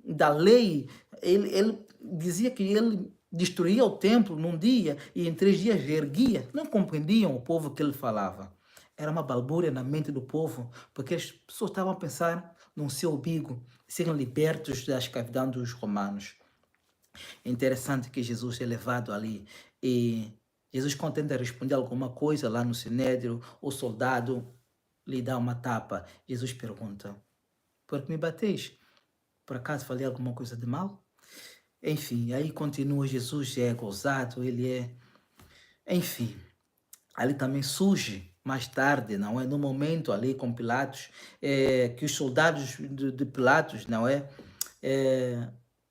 da lei. Ele dizia que ele destruía o templo num dia e em 3 dias erguia. Não compreendiam o povo que ele falava. Era uma balbúrdia na mente do povo, porque as pessoas estavam a pensar no seu umbigo, serem libertos da escravidão dos romanos. É interessante que Jesus é levado ali e Jesus, quando tenta responder alguma coisa lá no Sinédrio, o soldado lhe dá uma tapa. Jesus pergunta, por que me bateis? Por acaso falei alguma coisa de mal? Enfim, aí continua, Jesus é gozado, ele é... Enfim, ali também surge mais tarde, não é? No momento ali com Pilatos, que os soldados de Pilatos, não é?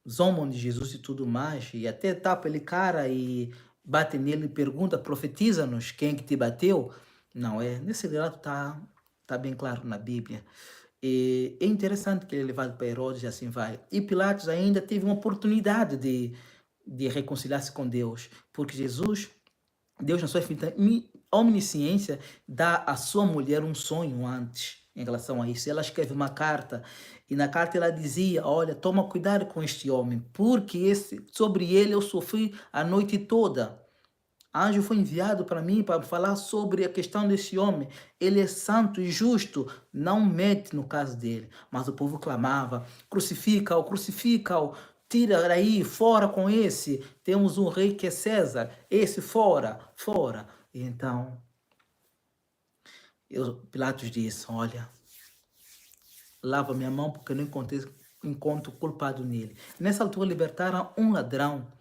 Zombam de Jesus e tudo mais, e até tapa ele cara e bate nele e pergunta, profetiza-nos quem é que te bateu, não é? Nesse relato tá bem claro na Bíblia. E é interessante que ele é levado para Herodes e assim vai. E Pilatos ainda teve uma oportunidade de reconciliar-se com Deus, porque Deus, na sua infinita omnisciência, dá à sua mulher um sonho antes em relação a isso. Ela escreve uma carta e na carta ela dizia, olha, toma cuidado com este homem, porque sobre ele eu sofri a noite toda. Anjo foi enviado para mim para falar sobre a questão desse homem. Ele é santo e justo, não mete no caso dele. Mas o povo clamava, crucifica-o, crucifica-o, tira daí, fora com esse. Temos um rei que é César, esse fora, fora. E então, Pilatos disse, olha, lava minha mão porque não encontro culpado nele. Nessa altura libertaram um ladrão,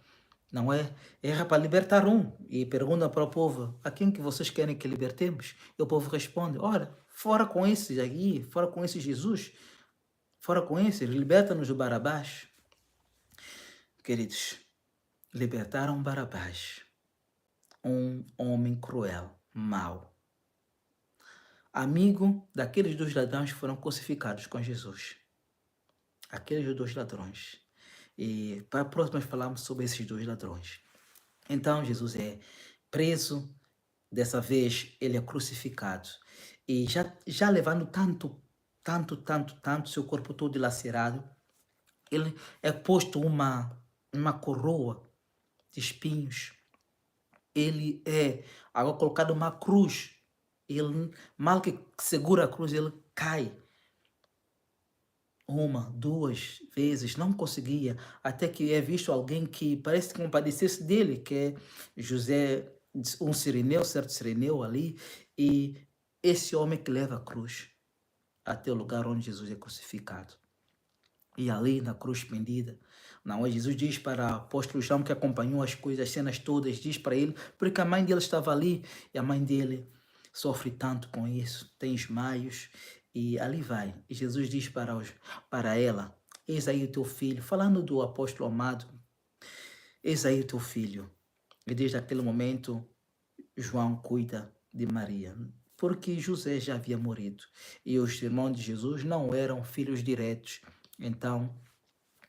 não é? Era para libertar um. E pergunta para o povo, a quem que vocês querem que libertemos? E o povo responde, olha, fora com esse aqui, fora com esse Jesus, fora com esse, liberta-nos do Barabás. Queridos, libertaram Barabás, um homem cruel, mau, amigo daqueles 2 ladrões que foram crucificados com Jesus. Aqueles 2 ladrões. E para a próxima nós falamos sobre esses 2 ladrões. Então Jesus é preso, dessa vez ele é crucificado. E já levando tanto, seu corpo todo dilacerado, ele é posto uma coroa de espinhos. Ele é agora colocado uma cruz. Ele, mal que segura a cruz, ele cai. uma, duas vezes, não conseguia, até que é visto alguém que parece que compadecesse dele, que é José, um sireneu, certo sireneu ali, e esse homem que leva a cruz até o lugar onde Jesus é crucificado. E ali na cruz pendida, não, Jesus diz para o apóstolo João que acompanhou as coisas, as cenas todas, diz para ele, porque a mãe dele estava ali e a mãe dele sofre tanto com isso, tem desmaios e ali vai. E Jesus diz para ela, eis aí o teu filho, falando do apóstolo amado, eis aí o teu filho. E desde aquele momento, João cuida de Maria, porque José já havia morrido e os irmãos de Jesus não eram filhos diretos. Então,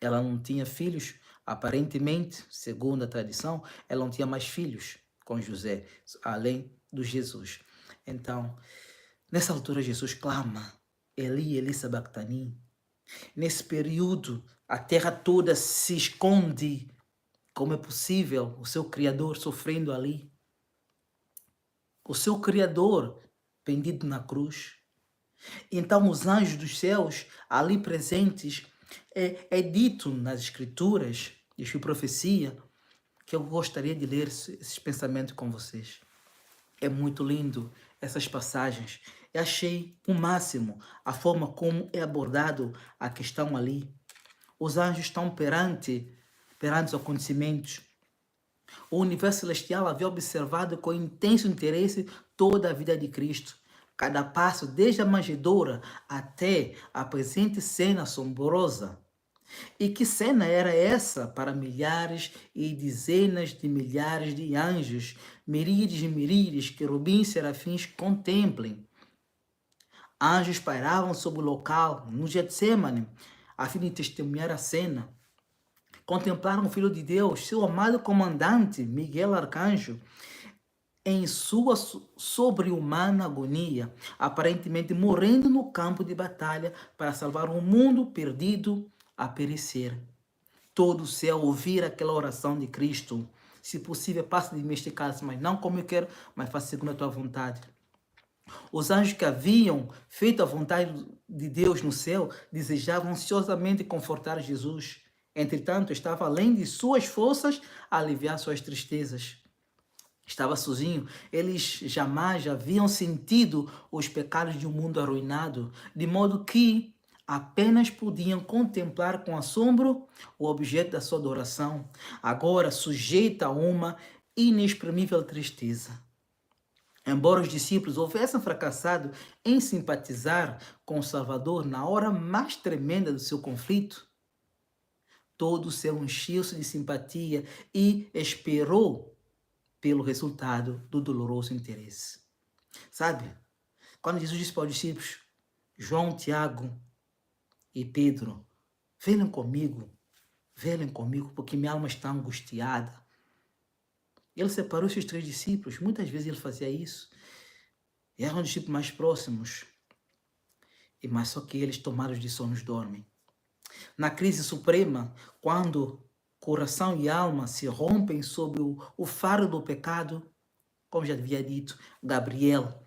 ela não tinha filhos, aparentemente, segundo a tradição, ela não tinha mais filhos com José, além do Jesus. Então, nessa altura, Jesus clama, Eli, Eli sabachthani. Nesse período, a terra toda se esconde. Como é possível o seu Criador sofrendo ali? O seu Criador pendido na cruz. Então, os anjos dos céus ali presentes, é dito nas Escrituras, diz profecia, que eu gostaria de ler esses pensamentos com vocês. É muito lindo essas passagens. Eu achei o máximo a forma como é abordado a questão ali. Os anjos estão perante os acontecimentos. O universo celestial havia observado com intenso interesse toda a vida de Cristo. Cada passo, desde a manjedoura até a presente cena assombrosa. E que cena era essa para milhares e dezenas de milhares de anjos, miríades e miríades, querubins e serafins contemplem? Anjos pairavam sobre o local, no Getsemane, a fim de testemunhar a cena. Contemplaram o Filho de Deus, seu amado comandante, Miguel Arcanjo, em sua sobre-humana agonia, aparentemente morrendo no campo de batalha para salvar um mundo perdido a perecer. Todo o céu ouvir aquela oração de Cristo. Se possível, passe de mim este cálice, mas não como eu quero, mas faça segundo a tua vontade. Os anjos que haviam feito a vontade de Deus no céu desejavam ansiosamente confortar Jesus. Entretanto, estava além de suas forças a aliviar suas tristezas. Estava sozinho, eles jamais haviam sentido os pecados de um mundo arruinado, de modo que apenas podiam contemplar com assombro o objeto da sua adoração, agora sujeita a uma inexprimível tristeza. Embora os discípulos houvessem fracassado em simpatizar com o Salvador na hora mais tremenda do seu conflito, todo o céu encheu-se de simpatia e esperou pelo resultado do doloroso interesse. Sabe? Quando Jesus disse para os discípulos, João, Tiago e Pedro, velem comigo, porque minha alma está angustiada. Ele separou esses 3 discípulos, muitas vezes ele fazia isso. E eram os discípulos mais próximos. Mas só que eles tomados de sonos dormem. Na crise suprema, quando coração e alma se rompem sob o fardo do pecado, como já havia dito, Gabriel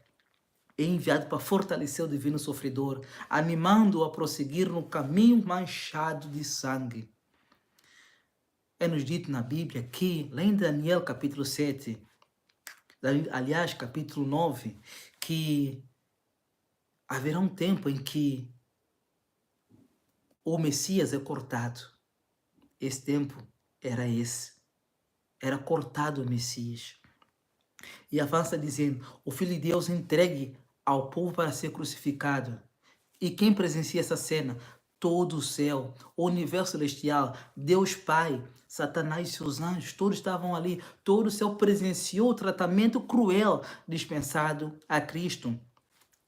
é enviado para fortalecer o divino sofredor, animando-o a prosseguir no caminho manchado de sangue. É-nos dito na Bíblia que, lá em Daniel capítulo 7, aliás, capítulo 9, que haverá um tempo em que o Messias é cortado. Esse tempo era esse. Era cortado o Messias. E avança dizendo, o Filho de Deus entregue ao povo para ser crucificado. E quem presencia essa cena? Todo o céu, o universo celestial, Deus Pai, Satanás e seus anjos, todos estavam ali. Todo o céu presenciou o tratamento cruel dispensado a Cristo.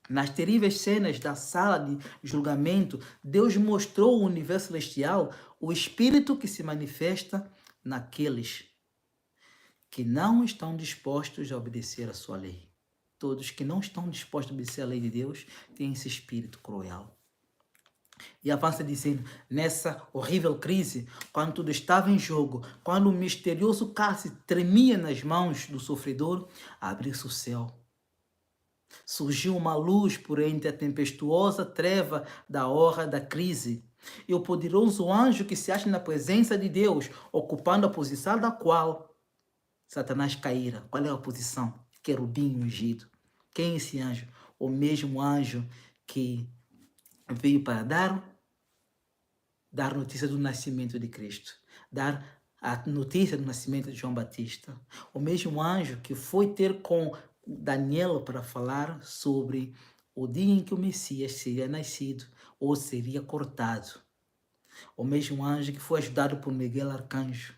Nas terríveis cenas da sala de julgamento, Deus mostrou ao universo celestial o Espírito que se manifesta naqueles que não estão dispostos a obedecer a sua lei. Todos que não estão dispostos a obedecer a lei de Deus têm esse espírito cruel. E avança dizendo, nessa horrível crise, quando tudo estava em jogo, quando o misterioso cálice tremia nas mãos do sofredor, abriu-se o céu. Surgiu uma luz por entre a tempestuosa treva da hora da crise. E o poderoso anjo que se acha na presença de Deus, ocupando a posição da qual Satanás caíra. Qual é a posição? Querubim ungido. Quem é esse anjo? O mesmo anjo que veio para dar notícia do nascimento de Cristo, dar a notícia do nascimento de João Batista. O mesmo anjo que foi ter com Daniel para falar sobre o dia em que o Messias seria nascido ou seria cortado. O mesmo anjo que foi ajudado por Miguel Arcanjo,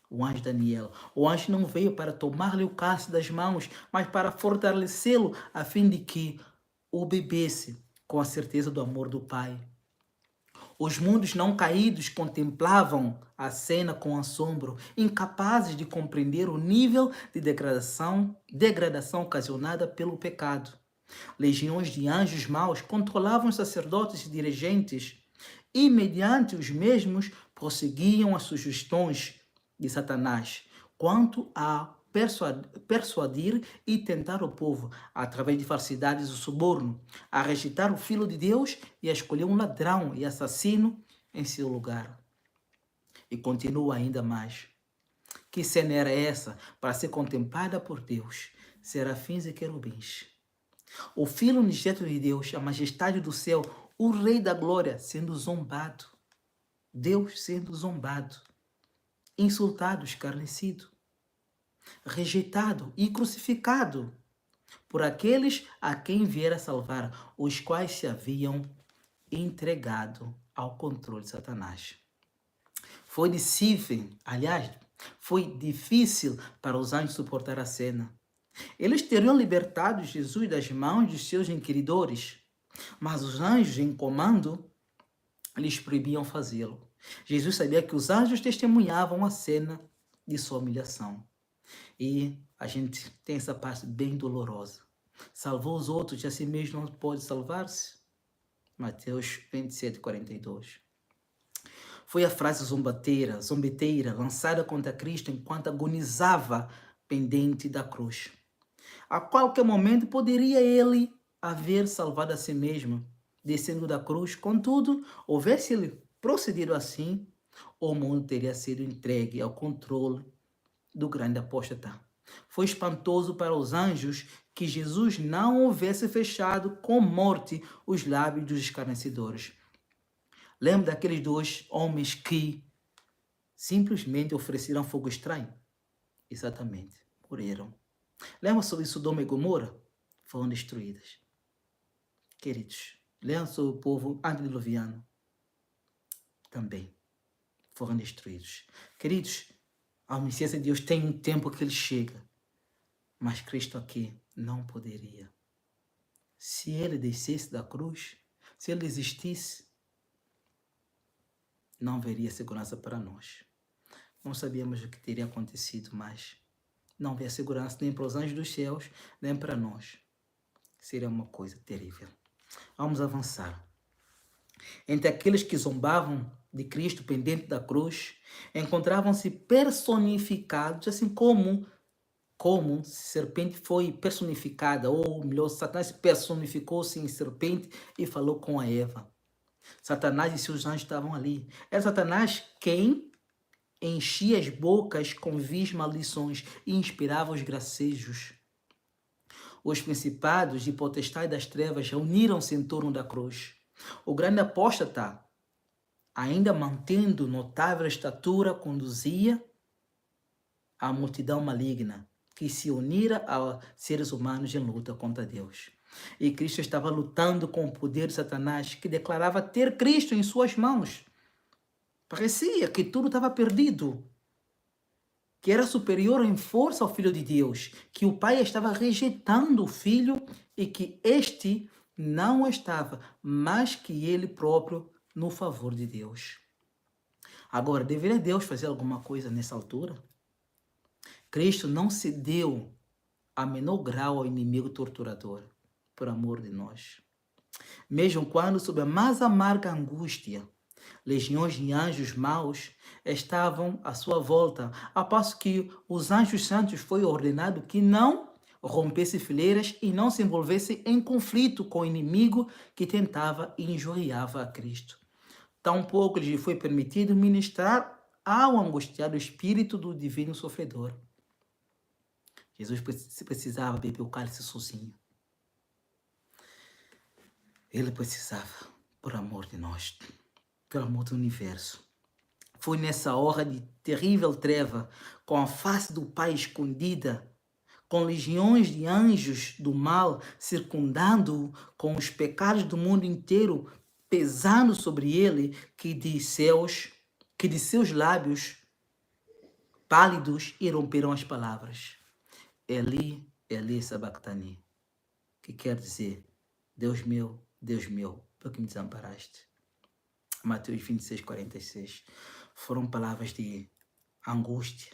o anjo Daniel. O anjo não veio para tomar-lhe o cálice das mãos, mas para fortalecê-lo, a fim de que o bebesse com a certeza do amor do Pai. Os mundos não caídos contemplavam a cena com assombro, incapazes de compreender o nível de degradação ocasionada pelo pecado. Legiões de anjos maus controlavam os sacerdotes e dirigentes e, mediante os mesmos, prosseguiam as sugestões de Satanás quanto a persuadir e tentar o povo, através de falsidades e suborno, a rejeitar o Filho de Deus e a escolher um ladrão e assassino em seu lugar. E continua ainda mais. Que cena era essa para ser contemplada por Deus, serafins e querubins? O Filho unigênito de Deus, a majestade do céu, o Rei da glória, sendo zombado. Deus sendo zombado, insultado, escarnecido, rejeitado e crucificado por aqueles a quem viera salvar, os quais se haviam entregado ao controle de Satanás. Foi difícil para os anjos suportar a cena. Eles teriam libertado Jesus das mãos dos seus inquiridores, mas os anjos em comando lhes proibiam fazê-lo. Jesus sabia que os anjos testemunhavam a cena de sua humilhação. E a gente tem essa parte bem dolorosa. Salvou os outros e a si mesmo não pode salvar-se? Mateus 27, 42. Foi a frase zombeteira, lançada contra Cristo enquanto agonizava pendente da cruz. A qualquer momento poderia ele haver salvado a si mesmo, descendo da cruz. Contudo, houvesse ele procedido assim, o mundo teria sido entregue ao controle do grande apóstata. Foi espantoso para os anjos que Jesus não houvesse fechado com morte os lábios dos escarnecedores. Lembra daqueles dois homens que simplesmente ofereceram fogo estranho? Exatamente, morreram. Lembra sobre Sodoma e Gomorra? Foram destruídas. Queridos, lembra sobre o povo antediluviano? Também foram destruídos. Queridos, a omnisciência de Deus tem um tempo que ele chega, mas Cristo aqui não poderia. Se ele descesse da cruz, se ele existisse, não haveria segurança para nós. Não sabíamos o que teria acontecido, mas não havia segurança nem para os anjos dos céus, nem para nós. Seria uma coisa terrível. Vamos avançar. Entre aqueles que zombavam de Cristo pendente da cruz, encontravam-se personificados, assim como serpente foi personificada, ou melhor, Satanás personificou-se em serpente e falou com a Eva. Satanás e seus anjos estavam ali. Era Satanás quem enchia as bocas com vis maldições e inspirava os gracejos. Os principados e potestades das trevas uniram-se em torno da cruz. O grande apóstata, ainda mantendo notável estatura, conduzia a multidão maligna que se unira a seres humanos em luta contra Deus. E Cristo estava lutando com o poder de Satanás, que declarava ter Cristo em suas mãos. Parecia que tudo estava perdido, que era superior em força ao Filho de Deus, que o Pai estava rejeitando o Filho e que este não estava, mas que ele próprio no favor de Deus. Agora, deveria Deus fazer alguma coisa nessa altura? Cristo não cedeu a menor grau ao inimigo torturador, por amor de nós. Mesmo quando, sob a mais amarga angústia, legiões de anjos maus estavam à sua volta, a passo que os anjos santos foi ordenado que não rompesse fileiras e não se envolvesse em conflito com o inimigo que tentava e injuriava a Cristo. Tampouco lhe foi permitido ministrar ao angustiado espírito do divino sofredor. Jesus precisava beber o cálice sozinho. Ele precisava, por amor de nós, por amor do universo. Foi nessa hora de terrível treva, com a face do Pai escondida, com legiões de anjos do mal circundando-o, com os pecados do mundo inteiro pesando sobre ele, que de seus lábios pálidos irromperam as palavras: Eli, Eli sabachthani, que quer dizer: Deus meu, por que me desamparaste? Mateus 26, 46. Foram palavras de angústia.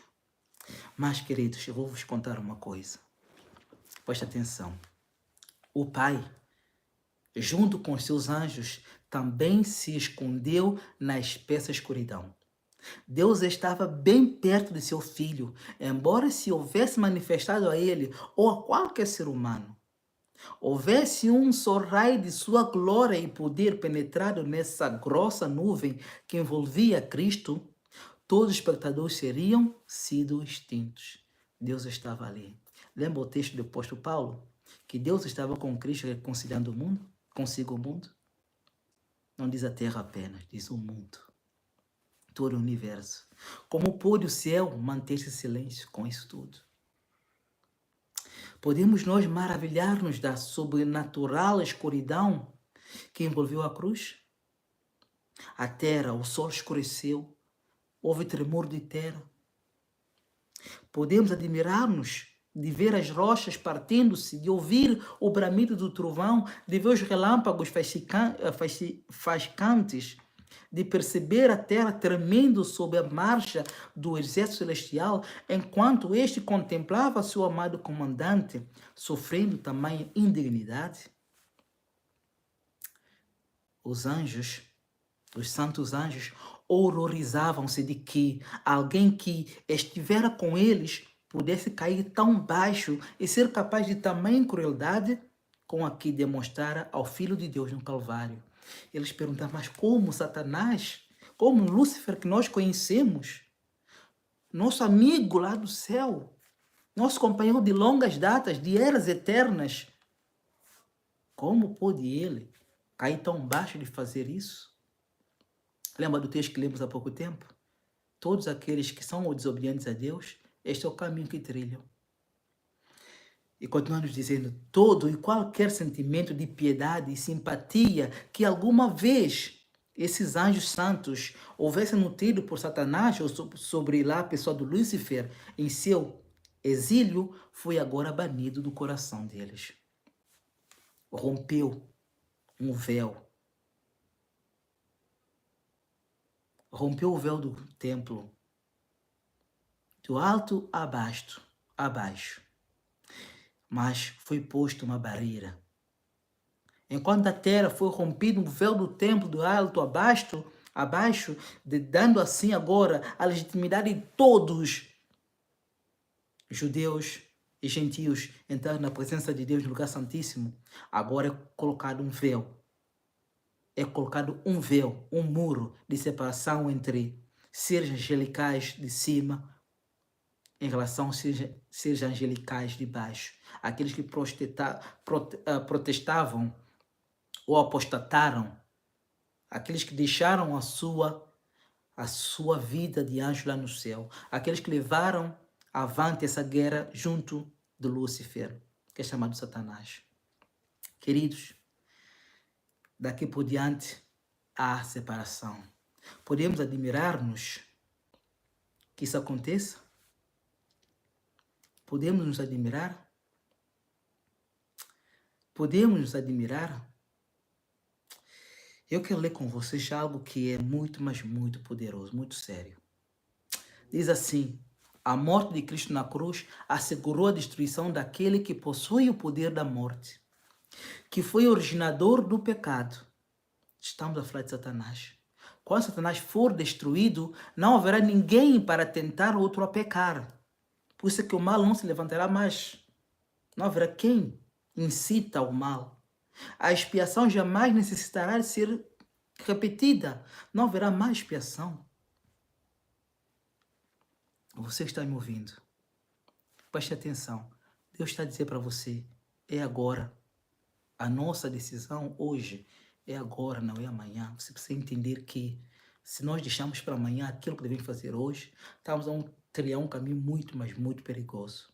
Mas, queridos, eu vou vos contar uma coisa. Preste atenção. O Pai, junto com os seus anjos, também se escondeu na espessa escuridão. Deus estava bem perto de seu filho, embora se houvesse manifestado a ele ou a qualquer ser humano, houvesse um só raio de sua glória e poder penetrado nessa grossa nuvem que envolvia Cristo, todos os espectadores seriam sido extintos. Deus estava ali. Lembra o texto do apóstolo Paulo? Que Deus estava com Cristo reconciliando o mundo, consigo o mundo? Não diz a terra apenas, diz o mundo. Todo o universo. Como pôde o céu manter-se em silêncio com isso tudo? Podemos nós maravilhar-nos da sobrenatural escuridão que envolveu a cruz? A terra, o sol escureceu, houve tremor de terra. Podemos admirar-nos de ver as rochas partindo-se, de ouvir o bramido do trovão, de ver os relâmpagos faiscantes, de perceber a terra tremendo sob a marcha do exército celestial, enquanto este contemplava seu amado comandante, sofrendo tamanha indignidade? Os anjos, os santos anjos, horrorizavam-se de que alguém que estivera com eles pudesse cair tão baixo e ser capaz de tamanha crueldade com a que demonstrara ao Filho de Deus no Calvário. Eles perguntavam: mas como Satanás, como Lúcifer que nós conhecemos, nosso amigo lá do céu, nosso companheiro de longas datas, de eras eternas, como pôde ele cair tão baixo de fazer isso? Lembra do texto que lemos há pouco tempo? Todos aqueles que são desobedientes a Deus, este é o caminho que trilham. E continuamos dizendo: todo e qualquer sentimento de piedade e simpatia que alguma vez esses anjos santos houvessem nutrido por Satanás ou sobre lá a pessoa do Lúcifer em seu exílio, foi agora banido do coração deles. Rompeu um véu. Rompeu o véu do templo, do alto a abaixo. Mas foi posto uma barreira. Enquanto a terra foi rompido um véu do templo, do alto abaixo, dando assim agora a legitimidade de todos, judeus e gentios, entrar na presença de Deus no lugar santíssimo, agora é colocado um véu. É colocado um véu, um muro de separação entre seres angelicais de cima em relação aos seres angelicais de baixo. Aqueles que protestavam ou apostataram, aqueles que deixaram a sua vida de anjo lá no céu, aqueles que levaram avante essa guerra junto de Lúcifer, que é chamado Satanás. Queridos, daqui por diante há separação. Podemos admirar-nos que isso aconteça? Podemos nos admirar? Podemos nos admirar? Eu quero ler com vocês algo que é muito, mas muito poderoso, muito sério. Diz assim: a morte de Cristo na cruz assegurou a destruição daquele que possui o poder da morte, que foi originador do pecado. Estamos a falar de Satanás. Quando Satanás for destruído, não haverá ninguém para tentar outro a pecar. Por isso é que o mal não se levantará mais. Não haverá quem incita ao mal. A expiação jamais necessitará de ser repetida. Não haverá mais expiação. Você está me ouvindo? Preste atenção. Deus está a dizer para você, é agora. A nossa decisão hoje é agora, não é amanhã. Você precisa entender que se nós deixarmos para amanhã aquilo que devemos fazer hoje, estamos a trilhar um caminho muito, mas muito perigoso.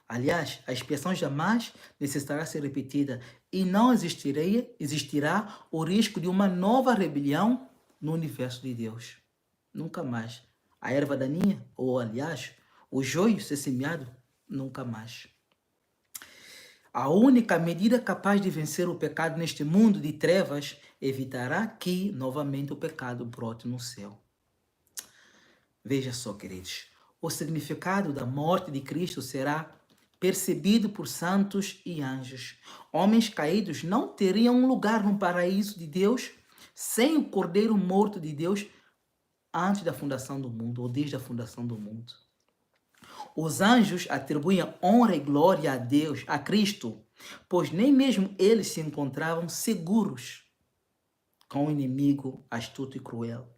Aliás, a expiação jamais necessitará ser repetida e não existirá o risco de uma nova rebelião no universo de Deus. Nunca mais. A erva daninha, ou aliás, o joio ser semeado, nunca mais. A única medida capaz de vencer o pecado neste mundo de trevas evitará que, novamente, o pecado brote no céu. Veja só, queridos, o significado da morte de Cristo será percebido por santos e anjos. Homens caídos não teriam um lugar no paraíso de Deus sem o Cordeiro morto de Deus antes da fundação do mundo, ou desde a fundação do mundo. Os anjos atribuem honra e glória a Deus, a Cristo, pois nem mesmo eles se encontravam seguros com o inimigo astuto e cruel,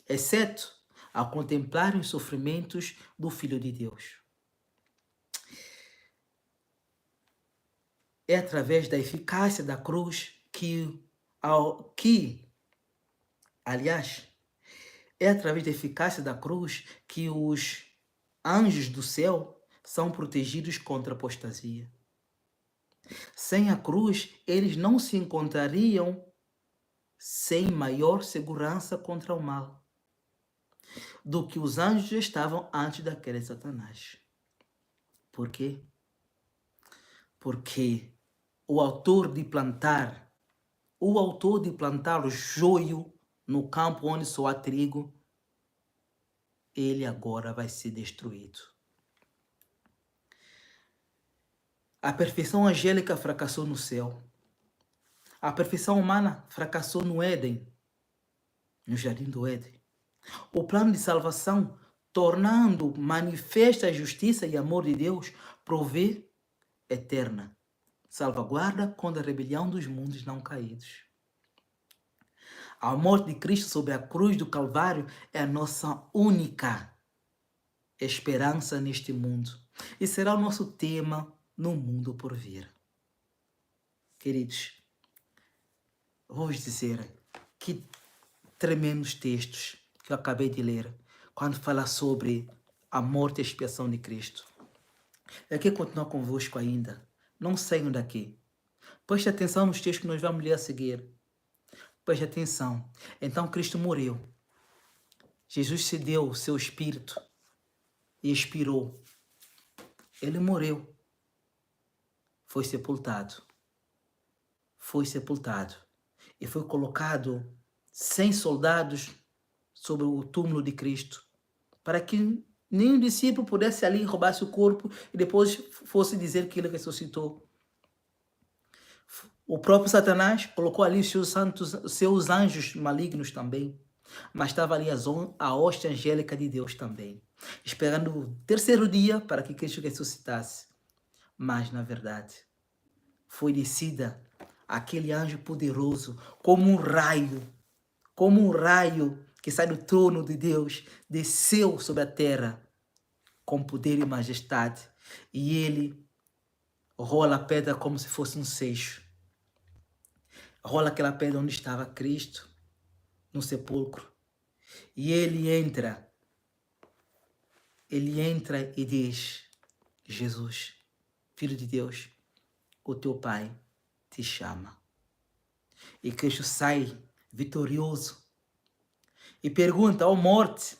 exceto ao contemplarem os sofrimentos do Filho de Deus. É através da eficácia da cruz é através da eficácia da cruz que os anjos do céu são protegidos contra a apostasia. Sem a cruz, eles não se encontrariam sem maior segurança contra o mal do que os anjos estavam antes da queda de Satanás. Por quê? Porque o autor de plantar o joio no campo onde só há trigo, ele agora vai ser destruído. A perfeição angélica fracassou no céu. A perfeição humana fracassou no Éden, no jardim do Éden. O plano de salvação, tornando manifesta a justiça e amor de Deus, provê eterna salvaguarda contra a rebelião dos mundos não caídos. A morte de Cristo sobre a cruz do Calvário é a nossa única esperança neste mundo e será o nosso tema no mundo por vir. Queridos, vou dizer que tremendos textos que eu acabei de ler quando fala sobre a morte e a expiação de Cristo. Eu quero continuar convosco ainda. Não saiam daqui. Preste atenção nos textos que nós vamos ler a seguir. Preste atenção. Então Cristo morreu. Jesus se deu o seu espírito e expirou. Ele morreu. Foi sepultado. E foi colocado 100 soldados sobre o túmulo de Cristo, para que nenhum discípulo pudesse ali roubar-se o corpo e depois fosse dizer que ele ressuscitou. O próprio Satanás colocou ali os seus anjos malignos também, mas estava ali a hóstia angélica de Deus também, esperando o terceiro dia para que Cristo ressuscitasse. Mas, na verdade, foi descida aquele anjo poderoso, como um raio que sai do trono de Deus, desceu sobre a terra com poder e majestade, e ele rola a pedra como se fosse um seixo. Rola aquela pedra onde estava Cristo, no sepulcro, e ele entra e diz: Jesus, Filho de Deus, o teu Pai te chama. E Cristo sai vitorioso e pergunta: ó morte,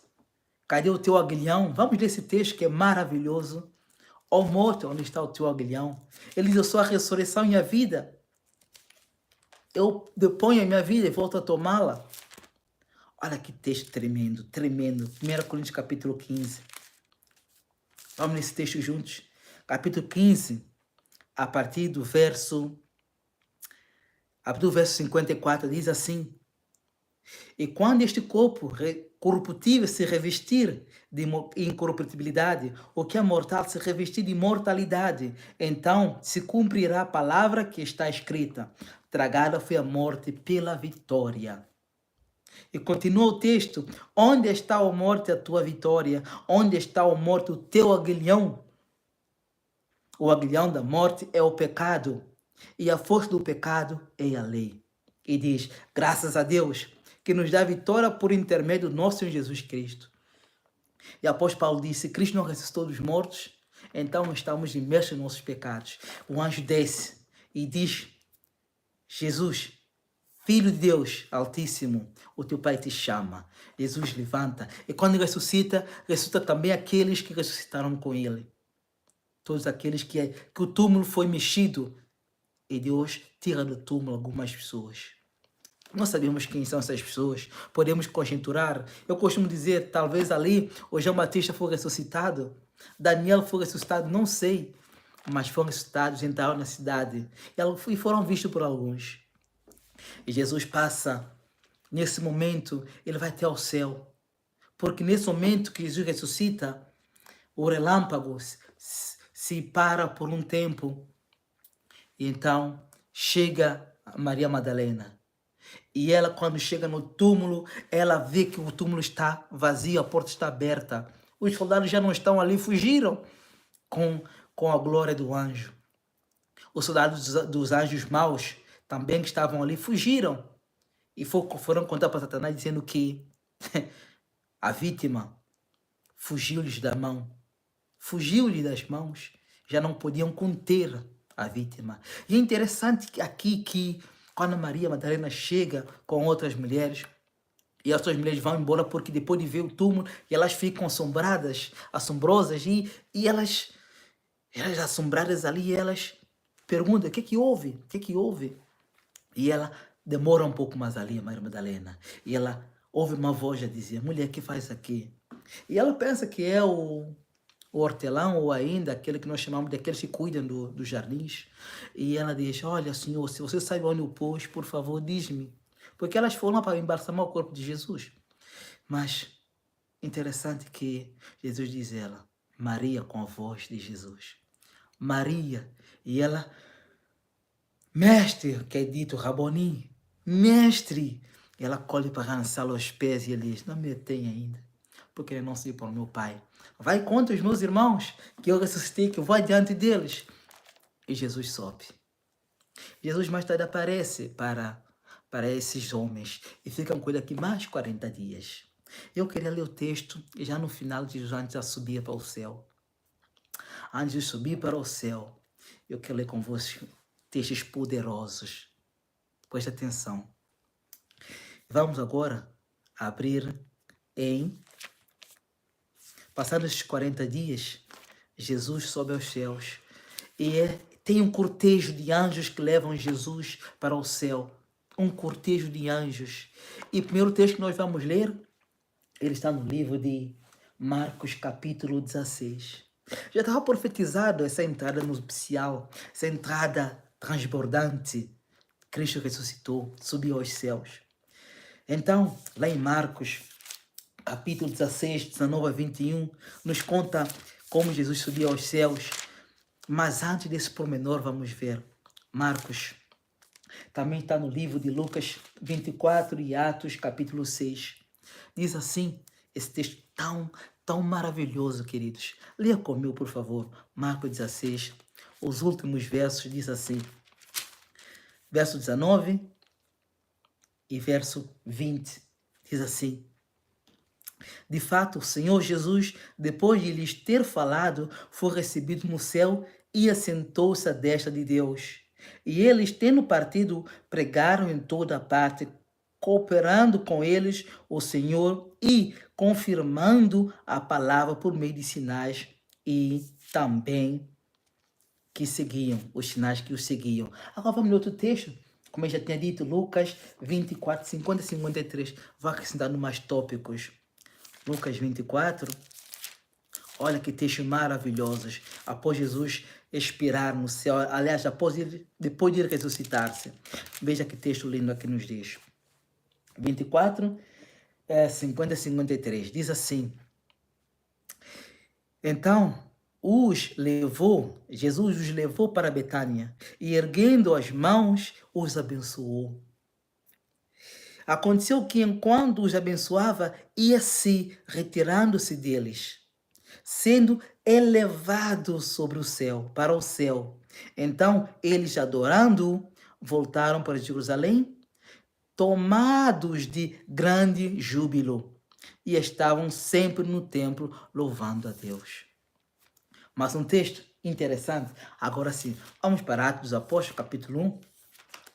cadê o teu aguilhão? Vamos ler esse texto que é maravilhoso. Ó morte, onde está o teu aguilhão? Ele diz: eu sou a ressurreição e a vida. Eu deponho a minha vida e volto a tomá-la. Olha que texto tremendo, tremendo. 1 Coríntios capítulo 15. Vamos nesse texto juntos. Capítulo 15, a partir do verso 54, diz assim: E quando este corpo corruptível se revestir de incorruptibilidade, o que é mortal se revestir de imortalidade, então se cumprirá a palavra que está escrita: tragada foi a morte pela vitória. E continua o texto: onde está a morte a tua vitória? Onde está a morte o teu aguilhão? O aguilhão da morte é o pecado, e a força do pecado é a lei. E diz: graças a Deus, que nos dá vitória por intermédio do nosso Senhor Jesus Cristo. E após Paulo disse: Cristo não ressuscitou dos mortos, então estamos imersos em nossos pecados. O anjo desce e diz: Jesus, Filho de Deus Altíssimo, o teu Pai te chama. Jesus levanta. E quando ressuscita, ressuscita também aqueles que ressuscitaram com ele. Todos aqueles que o túmulo foi mexido. E Deus tira do túmulo algumas pessoas. Não sabemos quem são essas pessoas. Podemos conjecturar. Eu costumo dizer, talvez ali o João Batista foi ressuscitado. Daniel foi ressuscitado, não sei. Mas foram ressuscitados, entraram na cidade. E foram vistos por alguns. E Jesus passa, nesse momento, ele vai até ao céu. Porque nesse momento que Jesus ressuscita, o relâmpago se para por um tempo. E então chega Maria Madalena. E ela, quando chega no túmulo, ela vê que o túmulo está vazio, a porta está aberta. Os soldados já não estão ali, fugiram com a glória do anjo. Os soldados dos anjos maus também que estavam ali fugiram. E foram contar para Satanás dizendo que a vítima fugiu-lhes da mão. Fugiu-lhe das mãos. Já não podiam conter a vítima. E é interessante aqui que quando Maria Madalena chega com outras mulheres, e as outras mulheres vão embora porque depois de ver o túmulo, elas ficam assombrosas, e elas assombradas ali, elas perguntam: o que que houve? O que que houve? E ela demora um pouco mais ali, a Maria Madalena. E ela ouve uma voz a dizer: mulher, o que faz aqui? E ela pensa que é o hortelão, ou ainda aquele que nós chamamos de aqueles que cuidam dos jardins. E ela diz: olha, Senhor, se você sabe onde eu pus, por favor, diz-me. Porque elas foram para embalsamar o corpo de Jesus. Mas interessante que Jesus diz ela, Maria, com a voz de Jesus. Maria. E ela, mestre, que é dito Raboni, mestre. E ela colhe para lançá-lo aos pés e ele diz: não me tem ainda, porque ele não se para o meu Pai. Vai contra os meus irmãos, que eu ressuscitei, que eu vou adiante deles. E Jesus sobe. Jesus mais tarde aparece para esses homens e ficam com ele aqui mais 40 dias. Eu queria ler o texto e já no final de Jesus, antes de subir para o céu. Antes de subir para o céu, eu quero ler com vocês textos poderosos. Preste atenção. Vamos agora abrir em... Passados esses 40 dias, Jesus sobe aos céus e tem um cortejo de anjos que levam Jesus para o céu. Um cortejo de anjos. E o primeiro texto que nós vamos ler, ele está no livro de Marcos, capítulo 16. Já estava profetizado essa entrada nupcial, essa entrada transbordante. Cristo ressuscitou, subiu aos céus. Então, lá em Marcos, capítulo 16, 19 a 21, nos conta como Jesus subiu aos céus. Mas antes desse pormenor, vamos ver Marcos. Também está no livro de Lucas 24 e Atos, capítulo 6. Diz assim, esse texto tão maravilhoso, queridos. Leia comigo, por favor. Marcos 16, os últimos versos, diz assim. Verso 19 e verso 20. Diz assim. De fato, o Senhor Jesus, depois de lhes ter falado, foi recebido no céu e assentou-se à destra de Deus. E eles, tendo partido, pregaram em toda a parte, cooperando com eles o Senhor e confirmando a palavra por meio de sinais e também que seguiam, os sinais que os seguiam. Agora vamos ler outro texto, como eu já tinha dito, Lucas 24, 50 e 53. Vou acrescentando mais tópicos. Lucas 24, olha que textos maravilhosos. Após Jesus expirar no céu, aliás, depois de ele ressuscitar-se. Veja que texto lindo aqui nos diz. 24, 50 e 53. Diz assim: então, Jesus os levou para Betânia e, erguendo as mãos, os abençoou. Aconteceu que, enquanto os abençoava, ia se retirando-se deles, sendo elevado sobre o céu, para o céu. Então, eles, adorando-o, voltaram para Jerusalém, tomados de grande júbilo, e estavam sempre no templo louvando a Deus. Mas um texto interessante. Agora sim, vamos para Atos dos Apóstolos, capítulo 1.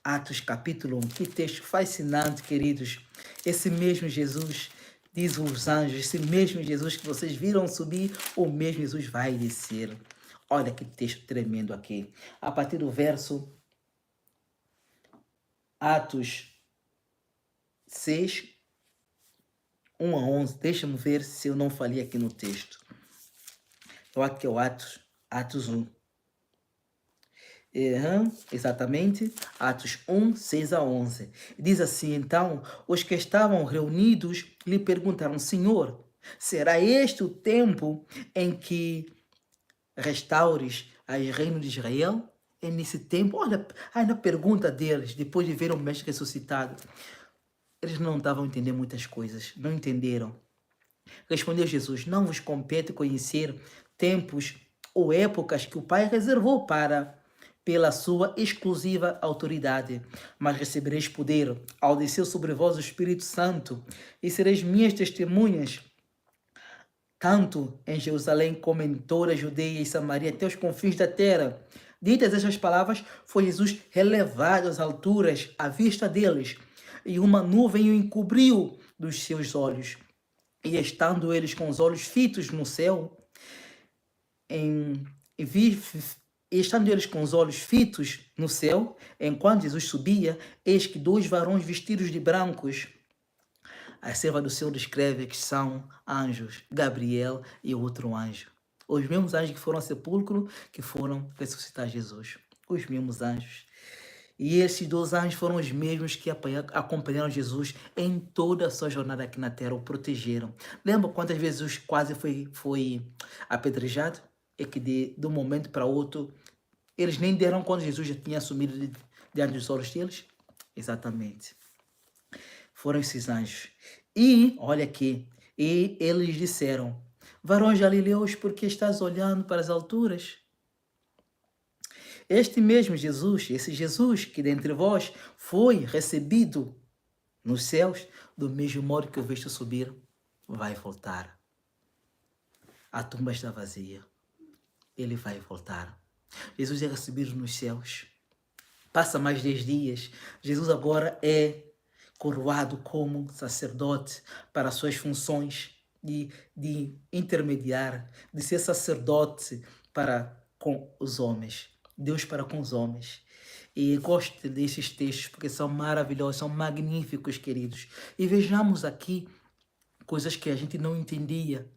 Atos, capítulo 1. Que texto fascinante, queridos. Esse mesmo Jesus, diz os anjos, esse mesmo Jesus que vocês viram subir, o mesmo Jesus vai descer. Olha que texto tremendo aqui. A partir do verso Atos 6, 1 a 11. Deixa-me ver se eu não falei aqui no texto. Eu acho que é o Atos 1. Exatamente, Atos 1, 6 a 11. Diz assim: então, os que estavam reunidos lhe perguntaram: Senhor, será este o tempo em que restaures o reino de Israel? É nesse tempo, olha, aí na pergunta deles, depois de ver o mestre ressuscitado, eles não estavam entendendo muitas coisas, não entenderam. Respondeu Jesus: não vos compete conhecer tempos ou épocas que o Pai reservou pela sua exclusiva autoridade, mas recebereis poder ao descer sobre vós o Espírito Santo, e sereis minhas testemunhas, tanto em Jerusalém como em toda a Judeia e Samaria, até os confins da terra. Ditas estas palavras, foi Jesus relevado às alturas à vista deles, e uma nuvem o encobriu dos seus olhos. E estando eles com os olhos fitos no céu, estando eles com os olhos fitos no céu, enquanto Jesus subia, eis que dois varões vestidos de brancos, a serva do Senhor descreve que são anjos, Gabriel e outro anjo. Os mesmos anjos que foram ao sepulcro, que foram ressuscitar Jesus. Os mesmos anjos. E esses dois anjos foram os mesmos que acompanharam Jesus em toda a sua jornada aqui na terra, o protegeram. Lembra quantas vezes Jesus quase foi apedrejado? É que de um momento para outro, eles nem deram quando Jesus já tinha assumido diante dos olhos deles? Exatamente. Foram esses anjos. E, olha aqui, e eles disseram: varões galileus, por que estás olhando para as alturas? Este mesmo Jesus, esse Jesus que dentre vós foi recebido nos céus, do mesmo modo que o viste subir, vai voltar. A tumba está vazia. Ele vai voltar. Jesus é recebido nos céus. Passa mais 10 dias. Jesus agora é coroado como sacerdote para suas funções de intermediar, de ser sacerdote para com os homens. Deus para com os homens. E gosto desses textos porque são maravilhosos, são magníficos, queridos. E vejamos aqui coisas que a gente não entendia.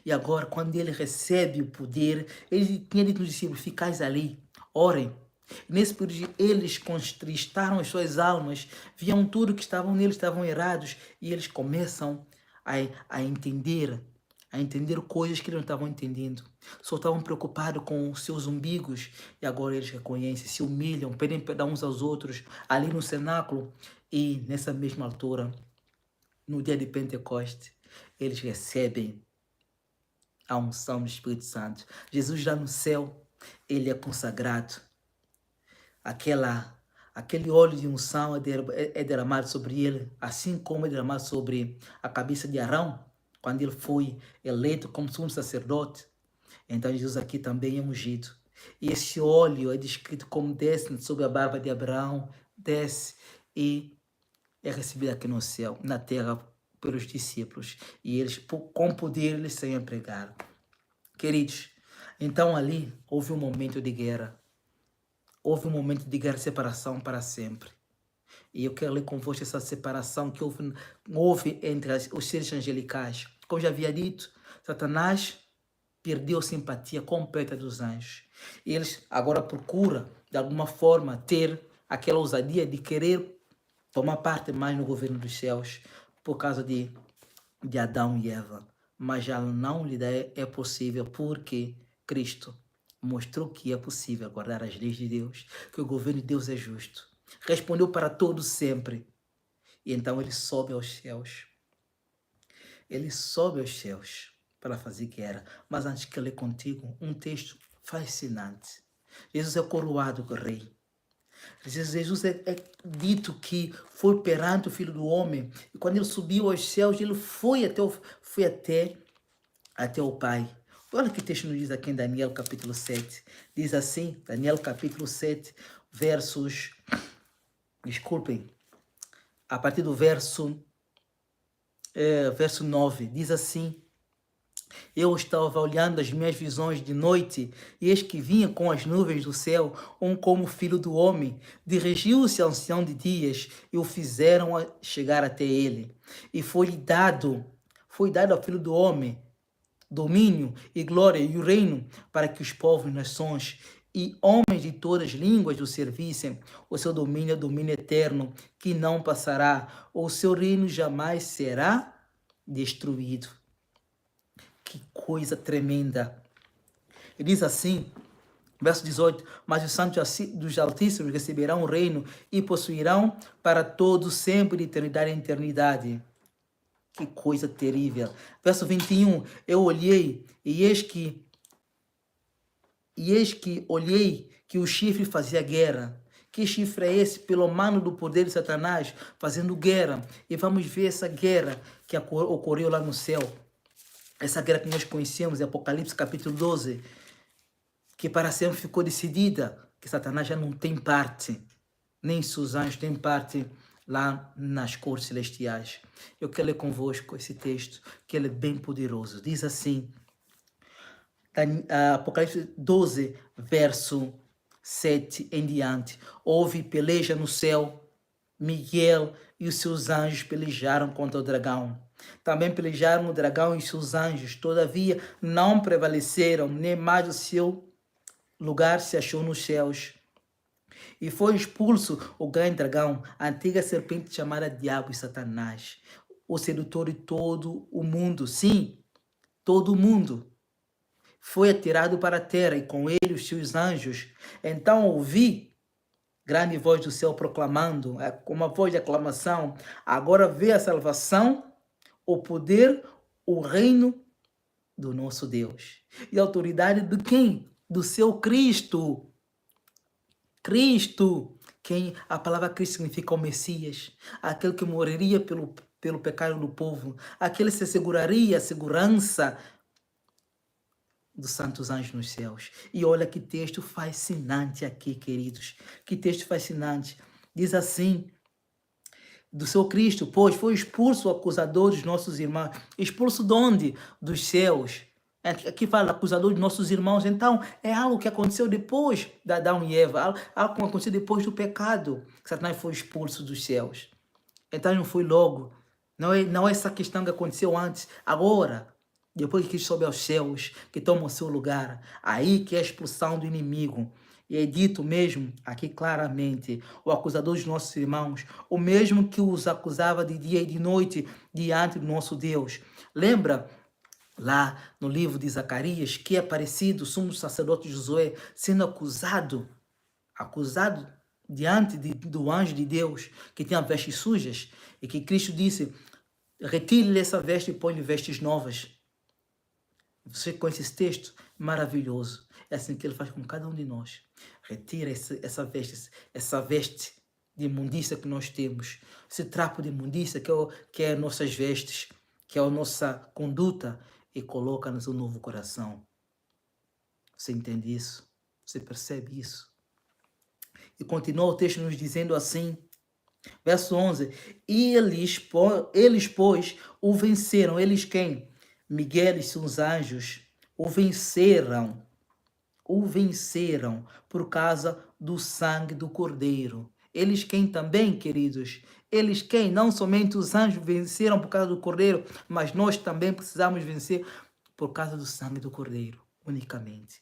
E agora, quando ele recebe o poder, ele tinha dito nos discípulos: ficais ali, orem. Nesse período, eles contristaram as suas almas, viam tudo que estavam neles, estavam errados, e eles começam a entender coisas que eles não estavam entendendo. Só estavam preocupados com os seus umbigos, e agora eles reconhecem, se humilham, pedem perdão uns aos outros, ali no cenáculo, e nessa mesma altura, no dia de Pentecoste, eles recebem a unção do Espírito Santo. Jesus lá no céu, ele é consagrado. Aquele óleo de unção é derramado sobre ele, assim como é derramado sobre a cabeça de Arão, quando ele foi eleito como sumo sacerdote. Então Jesus aqui também é ungido. E esse óleo é descrito como desce sobre a barba de Abraão, desce e é recebido aqui no céu, na terra, pelos discípulos. E eles, com poder, eles saem a pregar. Queridos, então ali houve um momento de guerra. Houve um momento de guerra e separação para sempre. E eu quero ler convosco essa separação que houve entre os seres angelicais. Como já havia dito, Satanás perdeu a simpatia completa dos anjos. E eles agora procuram, de alguma forma, ter aquela ousadia de querer tomar parte mais no governo dos céus por causa de Adão e Eva. Mas já não lhe é possível porque Cristo mostrou que é possível guardar as leis de Deus, que o governo de Deus é justo. Respondeu para todos sempre. E então ele sobe aos céus. Ele sobe aos céus para fazer guerra. Mas antes que eu ler contigo um texto fascinante. Jesus é coroado rei. Jesus é dito que foi perante o Filho do Homem. E quando ele subiu aos céus, ele foi até o Pai. Olha que texto nos diz aqui em Daniel capítulo 7. Diz assim, Daniel capítulo 7, versos... Desculpem. A partir do verso 9. Diz assim: eu estava olhando as minhas visões de noite, e eis que vinha com as nuvens do céu, como filho do homem. Dirigiu-se ao ancião de dias, e o fizeram chegar até ele. E foi dado ao filho do homem, domínio e glória e o reino, para que os povos, nações e homens de todas as línguas o servissem. O seu domínio é domínio eterno, que não passará. O seu reino jamais será destruído. Que coisa tremenda. Ele diz assim, verso 18, mas os santos dos Altíssimos receberão o reino e possuirão para todos sempre, de eternidade em eternidade. Que coisa terrível. Verso 21, eu olhei e eis que olhei que o chifre fazia guerra. Que chifre é esse? Pelo mano do poder de Satanás, fazendo guerra. E vamos ver essa guerra que ocorreu lá no céu. Essa guerra que nós conhecemos em Apocalipse capítulo 12, que para sempre ficou decidida, que Satanás já não tem parte, nem seus anjos têm parte lá nas cores celestiais. Eu quero ler convosco esse texto, que ele é bem poderoso. Diz assim, Apocalipse 12, verso 7 em diante. Houve peleja no céu, Miguel e os seus anjos pelejaram contra o dragão. Também pelejaram o dragão e seus anjos, todavia não prevaleceram, nem mais o seu lugar se achou nos céus. E foi expulso o grande dragão, a antiga serpente chamada Diabo e Satanás, o sedutor de todo o mundo. Sim, todo o mundo. Foi atirado para a terra, e com ele os seus anjos. Então ouvi grande voz do céu proclamando, com uma voz de aclamação: agora vê a salvação, o poder, o reino do nosso Deus. E a autoridade de quem? Do seu Cristo. Cristo. Quem? A palavra Cristo significa o Messias. Aquele que morreria pelo pecado do povo. Aquele que se asseguraria a segurança dos santos anjos nos céus. E olha que texto fascinante aqui, queridos. Que texto fascinante. Diz assim, do seu Cristo, pois foi expulso o acusador dos nossos irmãos. Expulso de onde? Dos céus. Aqui fala acusador dos nossos irmãos. Então, é algo que aconteceu depois de Adão e Eva. Algo que aconteceu depois do pecado. Que Satanás foi expulso dos céus. Então, não foi logo. Não é essa questão que aconteceu antes. Agora, depois que Cristo sobe aos céus, que toma o seu lugar. Aí que é a expulsão do inimigo. E é dito mesmo, aqui claramente, o acusador dos nossos irmãos, o mesmo que os acusava de dia e de noite diante do nosso Deus. Lembra lá no livro de Zacarias que é aparecido o sumo sacerdote Josué sendo acusado diante do anjo de Deus que tinha vestes sujas e que Cristo disse, retire-lhe essa veste e põe-lhe vestes novas. Você conhece esse texto? Maravilhoso. É assim que ele faz com cada um de nós. Retira essa veste de imundícia que nós temos. Esse trapo de imundícia que é nossas vestes, que é a nossa conduta, e coloca-nos um novo coração. Você entende isso? Você percebe isso? E continua o texto nos dizendo assim, verso 11, e eles, pois, o venceram. Eles quem? Miguel e seus anjos o venceram por causa do sangue do Cordeiro. Eles quem também, queridos? Eles quem? Não somente os anjos venceram por causa do Cordeiro, mas nós também precisamos vencer por causa do sangue do Cordeiro, unicamente.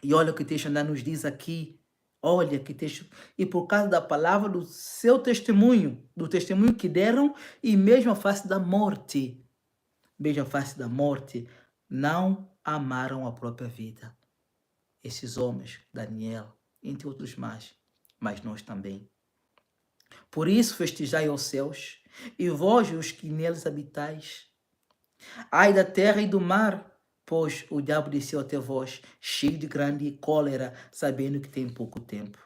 E olha o que o texto ainda nos diz aqui, Olha que texto. E por causa da palavra do seu testemunho, do testemunho que deram, e mesmo a face da morte, mesmo a face da morte, não amaram a própria vida. Esses homens, Daniel, entre outros mais, mas nós também. Por isso festejai aos céus, e vós os que neles habitais. Ai da terra e do mar, pois o diabo desceu até vós, cheio de grande cólera, sabendo que tem pouco tempo.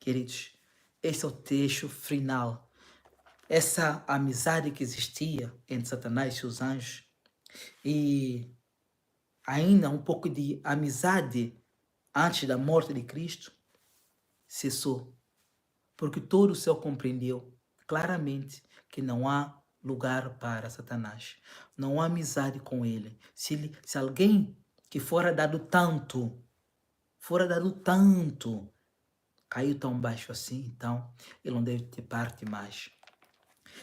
Queridos, esse é o texto final. Essa amizade que existia entre Satanás e seus anjos, e ainda um pouco de amizade antes da morte de Cristo, cessou. Porque todo o céu compreendeu claramente que não há lugar para Satanás. Não há amizade com ele. Se alguém que fora dado tanto, caiu tão baixo assim, então ele não deve ter parte mais.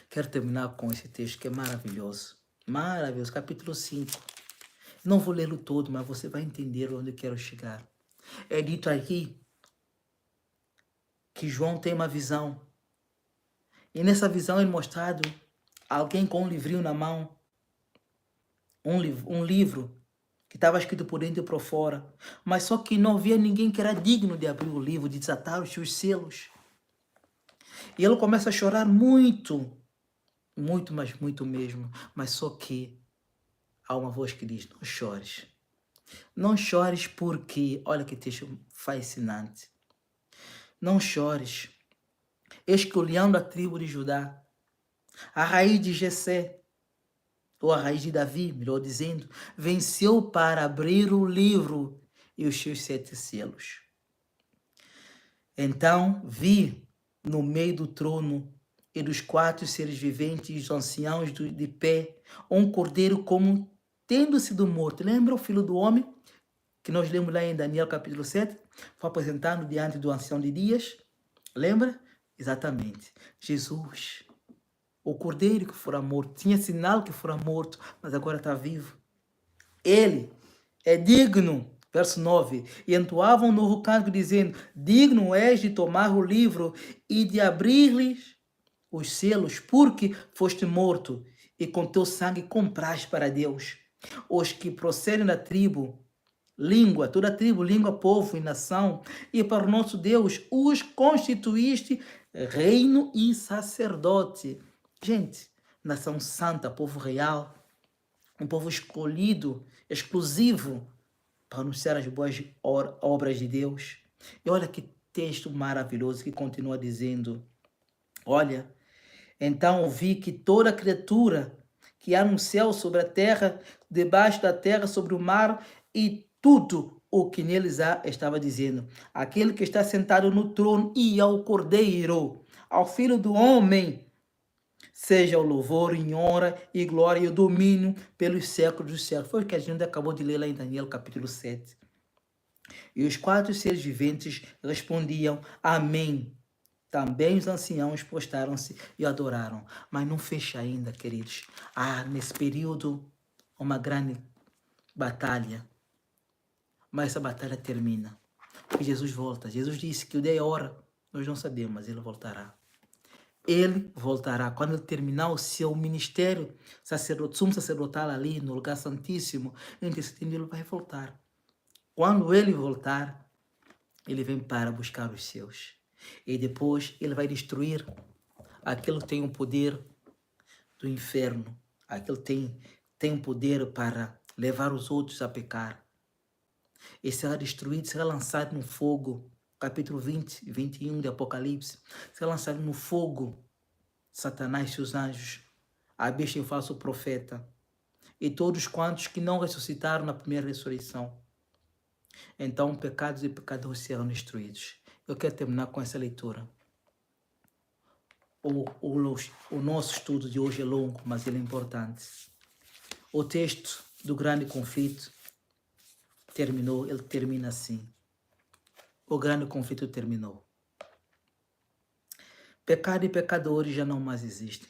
Quero terminar com esse texto que é maravilhoso. Maravilhoso, capítulo 5. Não vou lê-lo todo, mas você vai entender onde eu quero chegar. É dito aqui que João tem uma visão. E nessa visão é mostrado alguém com um livrinho na mão. Um livro que estava escrito por dentro e por fora. Mas só que não havia ninguém que era digno de abrir o livro, de desatar os seus selos. E ele começa a chorar muito. Muito, mas muito mesmo. Mas só que há uma voz que diz, não chores. Não chores porque, olha que texto fascinante. Não chores. Eis que o leão da tribo de Judá, a raiz de Jessé, ou a raiz de Davi, melhor dizendo, venceu para abrir o livro e os seus 7 selos. Então vi no meio do trono e dos 4 seres viventes, os anciãos de pé, um cordeiro como tendo sido morto. Lembra o filho do homem, que nós lemos lá em Daniel capítulo 7? Foi apresentado diante do ancião de dias. Lembra? Exatamente. Jesus, o cordeiro que fora morto, tinha sinal que fora morto, mas agora está vivo. Ele é digno, verso 9, e entoava um novo cântico dizendo, digno és de tomar o livro e de abrir-lhes os selos, porque foste morto e com teu sangue compraste para Deus os que procedem da tribo, língua, toda tribo, língua, povo e nação, e para o nosso Deus os constituíste reino e sacerdote. Gente, nação santa, povo real, um povo escolhido, exclusivo, para anunciar as boas obras de Deus. E olha que texto maravilhoso que continua dizendo, olha, então ouvi que toda criatura que há no céu, sobre a terra, debaixo da terra, sobre o mar, e tudo o que neles há, estava dizendo, aquele que está sentado no trono e ao Cordeiro, ao Filho do Homem, seja o louvor, em honra e glória e o domínio pelos séculos dos séculos. Foi o que a gente acabou de ler lá em Daniel capítulo 7. E os 4 seres viventes respondiam, amém. Também os anciãos postaram-se e adoraram. Mas não fecha ainda, queridos. Nesse período, uma grande batalha. Mas essa batalha termina. Porque Jesus volta. Jesus disse que o dia e a hora nós não sabemos, mas ele voltará. Ele voltará. Quando ele terminar o seu ministério sumo sacerdotal ali no lugar santíssimo, intercedendo, ele vai voltar. Quando ele voltar, ele vem para buscar os seus. E depois ele vai destruir aquilo que tem o poder do inferno. Aquilo que tem o poder para levar os outros a pecar. E será destruído, será lançado no fogo. Capítulo 20 e 21 de Apocalipse. Será lançado no fogo Satanás e seus anjos, a besta e o falso profeta, e todos quantos que não ressuscitaram na primeira ressurreição. Então, pecados e pecadores serão destruídos. Eu quero terminar com essa leitura. O nosso estudo de hoje é longo, mas ele é importante. O texto do grande conflito terminou, ele termina assim. O grande conflito terminou. Pecado e pecadores já não mais existem.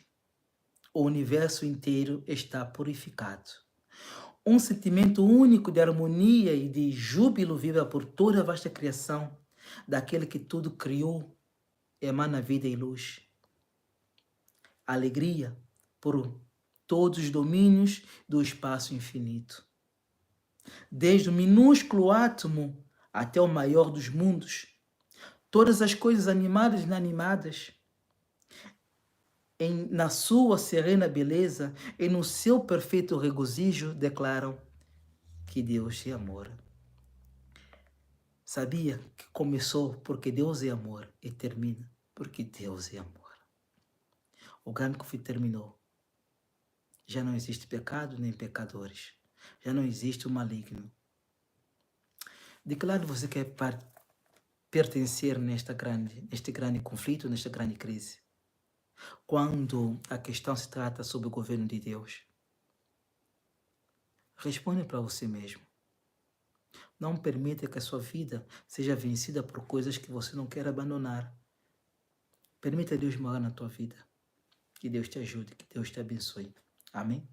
O universo inteiro está purificado. Um sentimento único de harmonia e de júbilo viva por toda a vasta criação. daquele que tudo criou, emana vida e luz. Alegria por todos os domínios do espaço infinito. Desde o minúsculo átomo até o maior dos mundos, todas as coisas animadas e inanimadas, na sua serena beleza e no seu perfeito regozijo, declaram que Deus é amor. Sabia que começou porque Deus é amor e termina porque Deus é amor. O grande conflito terminou. Já não existe pecado nem pecadores. Já não existe o maligno. De que lado você quer pertencer neste grande conflito, nesta grande crise? Quando a questão se trata sobre o governo de Deus, responde para você mesmo. Não permita que a sua vida seja vencida por coisas que você não quer abandonar. Permita Deus morar na tua vida. Que Deus te ajude, que Deus te abençoe. Amém?